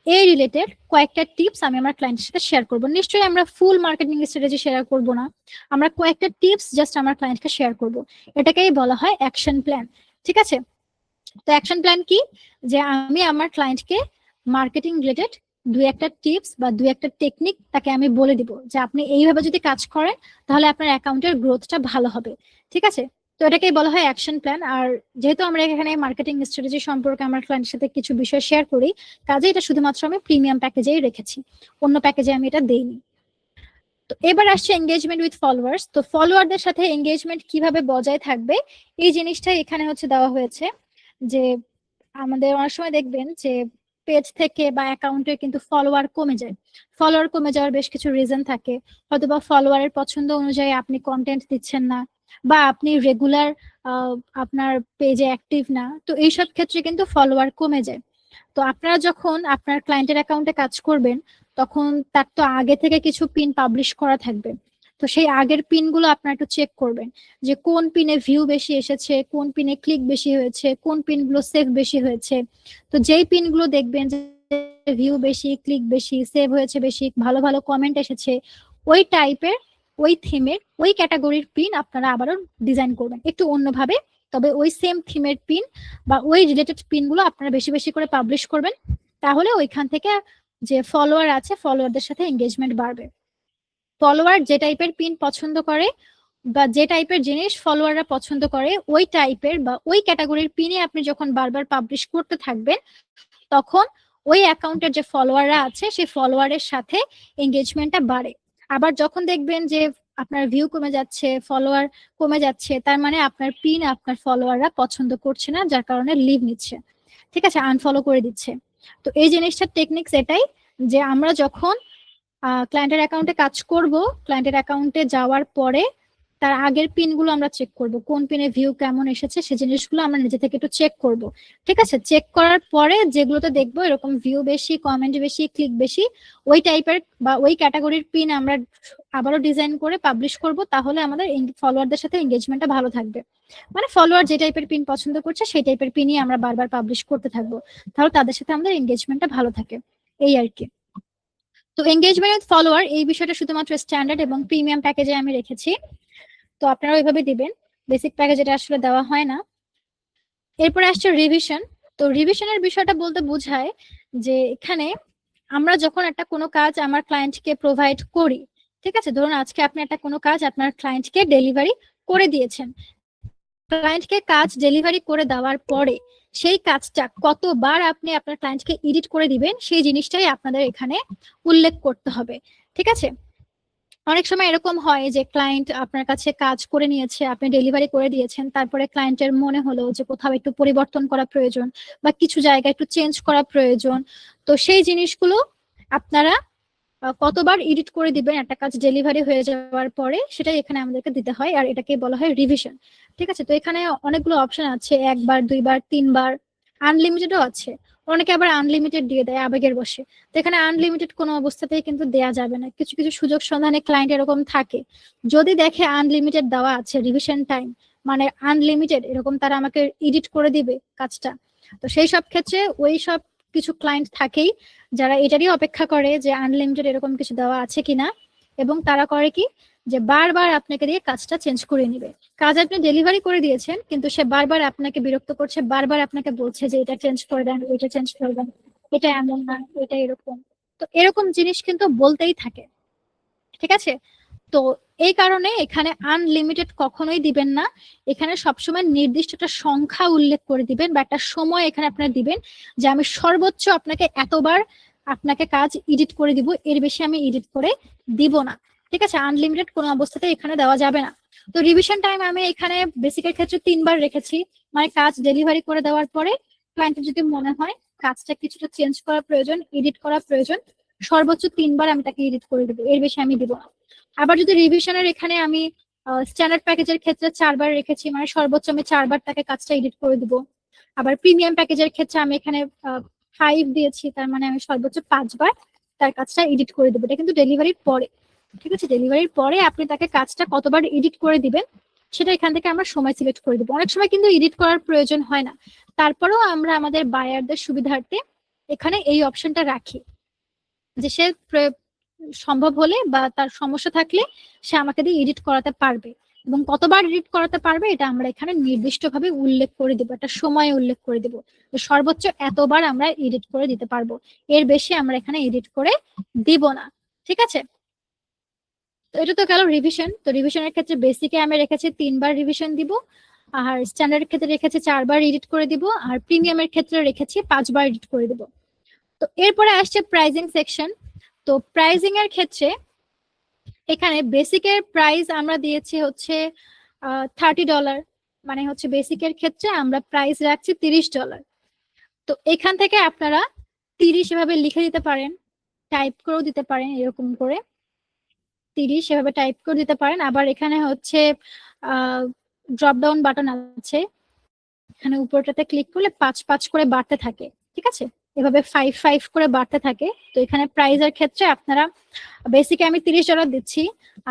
এই রিলেটেড কয়েকটা টিপস আমি আমার ক্লায়েন্টের সাথে শেয়ার করব। নিশ্চয়ই আমরা ফুল মার্কেটিং স্ট্র্যাটেজি শেয়ার করব না, আমরা কয়েকটা টিপস জাস্ট আমার ক্লায়েন্টকে শেয়ার করব, এটাকেই বলা হয় অ্যাকশন প্ল্যান। ঠিক আছে, তো অ্যাকশন প্ল্যান কি? যে আমি আমার ক্লায়েন্টকে মার্কেটিং রিলেটেড দুই একটা টিপস বা দুই একটা টেকনিক তাকে আমি বলে দিব যে আপনি এইভাবে যদি কাজ করেন তাহলে আপনার অ্যাকাউন্টের গ্রোথটা ভালো হবে। ঠিক আছে, তো এটাকেই বলা হয় অ্যাকশন প্ল্যান। আর যেহেতু আমরা এখানে মার্কেটিং স্ট্র্যাটেজি সম্পর্কে আমার ক্লায়েন্টের সাথে কিছু বিষয় শেয়ার করি, কাজে এটা শুধুমাত্র আমি প্রিমিয়াম প্যাকেজেই রেখেছি, অন্য প্যাকেজে আমি এটা দেইনি। তো এবার আসছে এঙ্গেজমেন্ট উইথ ফলোয়ার্স। তো ফলোয়ারদের সাথে এঙ্গেজমেন্ট কিভাবে বজায় থাকবে এই জিনিসটা এখানে হচ্ছে দেওয়া হয়েছে। যে আমাদের অনেক সময় দেখবেন যে পেজ থেকে বা অ্যাকাউন্টে কিন্তু ফলোয়ার কমে যায়। ফলোয়ার কমে যাওয়ার বেশ কিছু রিজন থাকে, হয়তো বা ফলোয়ারের পছন্দ অনুযায়ী আপনি কন্টেন্ট দিচ্ছেন না, বা আপনি রেগুলার আপনার পেজে অ্যাক্টিভ না, তো এইসব ক্ষেত্রে কিন্তু ফলোয়ার কমে যায়। তো আপনারা যখন আপনার ক্লায়েন্টের অ্যাকাউন্টে কাজ করবেন, তখন তার তো আগে থেকে কিছু পিন পাবলিশ করা থাকবে। তো সেই আগের পিনগুলো আপনারা একটু চেক করবেন যে কোন পিনে ভিউ বেশি এসেছে, কোন পিনে ক্লিক বেশি হয়েছে, কোন পিনগুলো সেভ বেশি হয়েছে। তো যেই পিনগুলো দেখবেন যে ভিউ বেশি, ক্লিক বেশি, সেভ হয়েছে বেশি, ভালো ভালো কমেন্ট এসেছে, ওই টাইপের, ওই থিমের, ওই ক্যাটাগরির পিন আপনারা আবারও ডিজাইন করবেন একটু অন্যভাবে। তবে ওই সেম থিমের পিন বা ওই রিলেটেড পিনগুলো আপনারা বেশি বেশি করে পাবলিশ করবেন, তাহলে ওইখান থেকে যে ফলোয়ার আছে ফলোয়ারদের সাথে এঙ্গেজমেন্ট বাড়বে। ফলোয়ার যে টাইপের পিন পছন্দ করে বা যে টাইপের জিনিস ফলোয়াররা পছন্দ করে, ওই টাইপের বা ওই ক্যাটাগরির পিনে আপনি যখন বারবার পাবলিশ করতে থাকবেন, তখন ওই অ্যাকাউন্টের যে ফলোয়াররা আছে সেই ফলোয়ারের সাথে এঙ্গেজমেন্টটা বাড়ে। আবার যখন দেখবেন যে আপনার ভিউ কমে যাচ্ছে, ফলোয়ার কমে যাচ্ছে, তার মানে আপনার পিন আপনার ফলোয়াররা পছন্দ করছে না, যার কারণে লিভ নিচ্ছে, ঠিক আছে, আনফলো করে দিচ্ছে। তো এই জিনিসটার টেকনিক্স এটাই যে আমরা যখন ক্লায়েন্টের অ্যাকাউন্টে কাজ করব, ক্লায়েন্টের অ্যাকাউন্টে যাওয়ার পরে তার আগের পিনগুলো আমরা চেক করব, কোন পিনে ভিউ কেমন এসেছে, সেই জিনিসগুলো আমরা নিজে থেকে একটু চেক করব। ঠিক আছে, চেক করার পরে যেগুলোতে দেখবো এরকম ভিউ বেশি, কমেন্ট বেশি, ক্লিক বেশি, ওই টাইপের বা ওই ক্যাটাগরির পিন আমরা আবারও ডিজাইন করে পাবলিশ করব, তাহলে আমাদের ফলোয়ারদের সাথে এঙ্গেজমেন্টটা ভালো থাকবে। মানে ফলোয়ার যে টাইপের পিন পছন্দ করছে সেই টাইপের পিনই আমরা বারবার পাবলিশ করতে থাকবো, তাহলে তাদের সাথে আমাদের এঙ্গেজমেন্টটা ভালো থাকে, এই আর কি। তো এঙ্গেজমেন্ট উইথ ফলোয়ার এই বিষয়টা শুধুমাত্র স্ট্যান্ডার্ড এবং প্রিমিয়াম প্যাকেজে আমি রেখেছি, তো আপনারা ওইভাবে দিবেন, বেসিক প্যাকেজ এটা আসলে দেওয়া হয় না। এরপরে আসছে রিভিশন। তো রিভিশনের বিষয়টা বলতে বোঝায় যে এখানে আমরা যখন একটা কোনো কাজ আমার ক্লায়েন্টকে প্রোভাইড করি, ঠিক আছে, ধরুন আজকে আপনি একটা কোনো কাজ আপনার ক্লায়েন্টকে ডেলিভারি করে দিয়েছেন, ক্লায়েন্টকে কাজ ডেলিভারি করে দেওয়ার পরে সেই কাজটা কতবার আপনি আপনার ক্লায়েন্টকে এডিট করে দিবেন, সেই জিনিসটাই আপনাদের এখানে উল্লেখ করতে হবে, ঠিক আছে। অনেক সময় এরকম হয় যে ক্লায়েন্ট আপনার কাছে কাজ করে নিয়েছে, আপনি ডেলিভারি করে দিয়েছেন, তারপরে ক্লায়েন্টের মনে হলো যে কোথাও একটু পরিবর্তন করা প্রয়োজন বা কিছু জায়গা একটু চেঞ্জ করা প্রয়োজন। তো সেই জিনিসগুলো আপনারা কতবার এডিট করে দিবেন একটা কাজ ডেলিভারি হয়ে যাওয়ার পরে, সেটাই এখানে আমাদেরকে দিতে হয়, আর এটাকে বলা হয় রিভিশন। ঠিক আছে, তো এখানে অনেকগুলো অপশন আছে, একবার, দুইবার, তিনবার, আনলিমিটেডও আছে। অনেকে আবার আনলিমিটেড দিয়ে দেয় আবেগের বসে। তো এখানে আনলিমিটেড কোনো অবস্থাতেই কিন্তু দেয়া যাবে না, কিছু কিছু সুযোগ সন্ধানে ক্লায়েন্ট এরকম থাকে, যদি দেখে আনলিমিটেড দেওয়া আছে রিভিশন টাইম, মানে আনলিমিটেড এরকম, তারা আমাকে এডিট করে দিবে কাজটা। তো সেই সব ক্ষেত্রে ওই সব কিছু ক্লায়েন্ট থাকেই যারা এটারই অপেক্ষা করে যে আনলিমিটেড এরকম কিছু দেওয়া আছে কিনা, এবং তারা করে কি যে বারবার আপনাকে দিয়ে কাজটা চেঞ্জ করে নিবে। কাজ আপনি ডেলিভারি করে দিয়েছেন কিন্তু সে বারবার আপনাকে বিরক্ত করছে, বারবার আপনাকে বলছে যে এটা চেঞ্জ করে দেন, ওইটা চেঞ্জ করে দেন, এটা এমন না, এটা এরকম। তো এরকম জিনিস কিন্তু বলতেই থাকে, ঠিক আছে। তো এই কারণে এখানে আনলিমিটেড কখনোই দিবেন না, এখানে সবসময় নির্দিষ্ট একটা সংখ্যা উল্লেখ করে দিবেন বা একটা সময় এখানে আপনারা দিবেন যে আমি সর্বোচ্চ আপনাকে এতবার আপনাকে কাজ এডিট করে দিব, এর বেশি আমি এডিট করে দিব না, ঠিক আছে। আনলিমিটেড কোনো অবস্থাতে এখানে দেওয়া যাবে না। তো রিভিশন টাইম আমি এখানে বেসিকের ক্ষেত্রে 3বার রেখেছি, মানে কাজ ডেলিভারি করে দেওয়ার পরে ক্লায়েন্টের যদি মনে হয় কাজটা কিছুটা চেঞ্জ করা প্রয়োজন, এডিট করা প্রয়োজন, সর্বোচ্চ 3বার আমি তাকে এডিট করে দেবো, এর বেশি আমি দিব না। আবার যদি রিভিশনের এখানে আমি স্ট্যান্ডার্ড প্যাকেজের ক্ষেত্রে 4বার রেখেছি, মানে সর্বোচ্চ আমি 4বার তাকে কাজটা এডিট করে দিব। আবার প্রিমিয়াম প্যাকেজের ক্ষেত্রে আমি এখানে 5 দিয়েছি, তার মানে আমি সর্বোচ্চ 5বার তার কাজটা এডিট করে দেবো। এটা কিন্তু ডেলিভারির পরে, ঠিক আছে, ডেলিভারির পরে আপনি তাকে কাজটা কতবার এডিট করে দিবেন সেটা এখান থেকে আমরা সময় সিলেক্ট করে দেবো। অনেক সময় কিন্তু এডিট করার প্রয়োজন হয় না, তারপরেও আমরা আমাদের বায়ারদের সুবিধার্থে এখানে এই অপশনটা রাখি যে সে সম্ভব হলে বা তার সমস্যা থাকলে সে আমাকে দিয়ে এডিট করাতে পারবে, এবং কতবার এডিট করাতে পারবে এটা আমরা এখানে নির্দিষ্টভাবে উল্লেখ করে দেবো, একটা সময় উল্লেখ করে দেবো, সর্বোচ্চ এতবার আমরা এডিট করে দিতে পারবো, এর বেশি আমরা এখানে এডিট করে দিব না, ঠিক আছে। তো এটা তো গেল রিভিশন। তো রিভিশনের ক্ষেত্রে বেসিকে আমি রেখেছি 3বার রিভিশন দিব, আর স্ট্যান্ডার্ডের ক্ষেত্রে রেখেছি 4বার এডিট করে দিব, আর প্রিমিয়ামের ক্ষেত্রে রেখেছি 5বার এডিট করে দিব। তো এরপরে আসছে প্রাইজিং সেকশন। তো প্রাইজিং এর ক্ষেত্রে এখানে বেসিকের প্রাইস আমরা দিয়েছি হচ্ছে $30, মানে হচ্ছে বেসিকের ক্ষেত্রে আমরা প্রাইস রাখছি $30। তো এখান থেকে আপনারা 30 এভাবে লিখে দিতে পারেন, টাইপ করেও দিতে পারেন, এরকম করে 30 এভাবে টাইপ করে দিতে পারেন। আবার এখানে হচ্ছে ড্রপ ডাউন বাটন আছে, এখানে উপরটাতে ক্লিক করলে 5 5 করে বাড়তে থাকে, ঠিক আছে, এভাবে 5 5 করে বাড়তে থাকে। তো এখানে প্রাইজের ক্ষেত্রে আপনারা বেসিকে আমি $30 দিচ্ছি,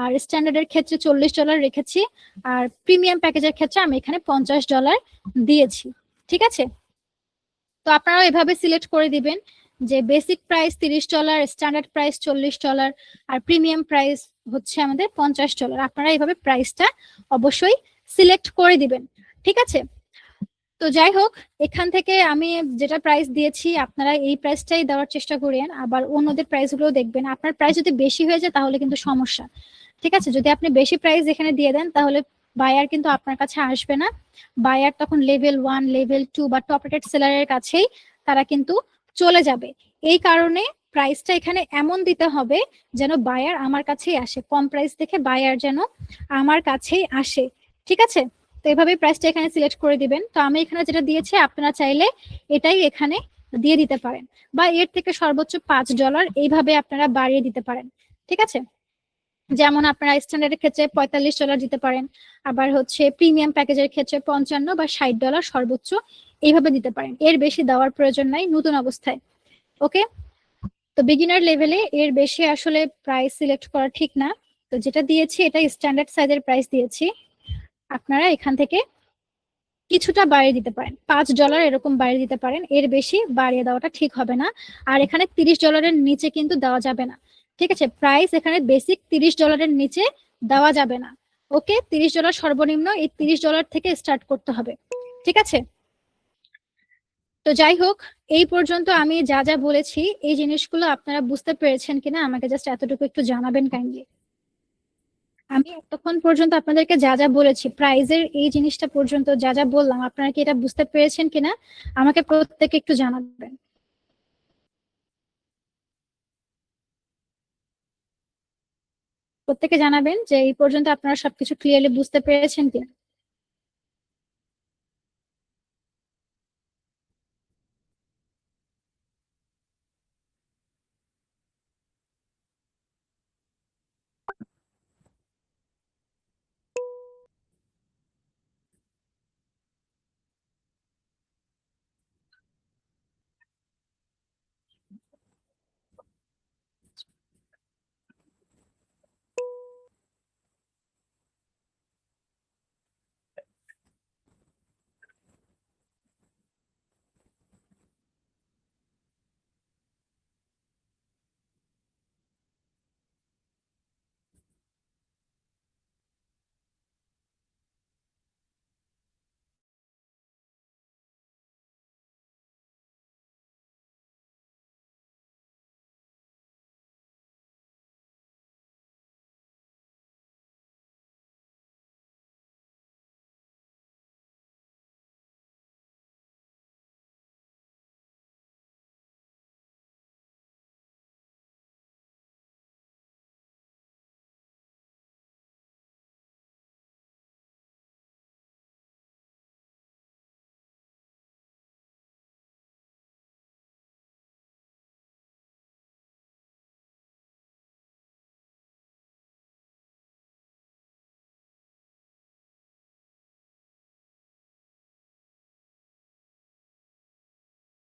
আর স্ট্যান্ডার্ডের ক্ষেত্রে $40 রেখেছি, আর প্রিমিয়াম প্যাকেজের ক্ষেত্রে আমি এখানে $50 দিয়েছি, ঠিক আছে। তো আপনারা এভাবে সিলেক্ট করে দিবেন যে বেসিক প্রাইস $30, স্ট্যান্ডার্ড প্রাইস $40, আর প্রিমিয়াম প্রাইস হচ্ছে আমাদের $50। আপনারা এইভাবে প্রাইসটা অবশ্যই সিলেক্ট করে দিবেন, ঠিক আছে। তো যাই হোক, এখান থেকে আমি যেটা প্রাইস দিয়েছি আপনারা এই প্রাইসটাই দেওয়ার চেষ্টা করেন, আবার অন্যদের প্রাইসগুলো দেখবেন। আপনার প্রাইস যদি বেশি হয়ে যায় তাহলে কিন্তু সমস্যা, ঠিক আছে। যদি আপনি বেশি প্রাইস এখানে দিয়ে দেন তাহলে বায়ার কিন্তু আপনার কাছে আসবে না। বায়ার তখন লেভেল 1, লেভেল 2 বা টপ রেটেড সেলারের কাছেই তারা কিন্তু চলে যাবে। এই কারণে প্রাইসটা এখানে এমন দিতে হবে যেন বায়ার আমার কাছেই আসে, কম প্রাইস দেখে বায়ার যেন আমার কাছেই আসে, ঠিক আছে। তো এভাবে প্রাইসটা এখানে সিলেক্ট করে দিবেন। তো আমি এখানে যেটা দিয়েছি আপনারা চাইলে এটাই এখানে দিয়ে দিতে পারেন, বা এর থেকে সর্বোচ্চ $5 এইভাবে আপনারা বাড়িয়ে দিতে পারেন, ঠিক আছে। যেমন আপনারা স্ট্যান্ডার্ডের ক্ষেত্রে $45 দিতে পারেন, আবার হচ্ছে প্রিমিয়াম প্যাকেজের ক্ষেত্রে 55 বা $60 সর্বোচ্চ এইভাবে দিতে পারেন। এর বেশি দেওয়ার প্রয়োজন নাই নতুন অবস্থায়, ওকে। তো বিগিনার লেভেলে এর বেশি আসলে প্রাইস সিলেক্ট করা ঠিক না। তো যেটা দিয়েছি এটা স্ট্যান্ডার্ড সাইজের প্রাইস দিয়েছি, আপনারা এখান থেকে কিছুটা বাড়িয়ে দিতে পারেন, $5 এরকম বাড়িয়ে দিতে পারেন, এর বেশি বাড়িয়ে দেওয়াটা ঠিক হবে না। আর এখানে $30 নিচে কিন্তু দেওয়া যাবে না, ঠিক আছে। প্রাইস এখানে বেসিক $30 নিচে দেওয়া যাবে না, ওকে। $30 সর্বনিম্ন, এই $30 থেকে স্টার্ট করতে হবে, ঠিক আছে। তো যাই হোক, এই পর্যন্ত আমি যা যা বলেছি এই জিনিসগুলো আপনারা বুঝতে পেরেছেন কিনা আমাকে জাস্ট এতটুকু একটু জানাবেন কাইন্ডলি। আমি এতক্ষণ পর্যন্ত আপনাদেরকে যা যা বলেছি, প্রাইজের এই জিনিসটা পর্যন্ত যা যা বললাম, আপনারা কি এটা বুঝতে পেরেছেন কিনা আমাকে প্রত্যেকে একটু জানাবেন। প্রত্যেকে জানাবেন যে এই পর্যন্ত আপনারা সবকিছু ক্লিয়ারলি বুঝতে পেরেছেন কিনা।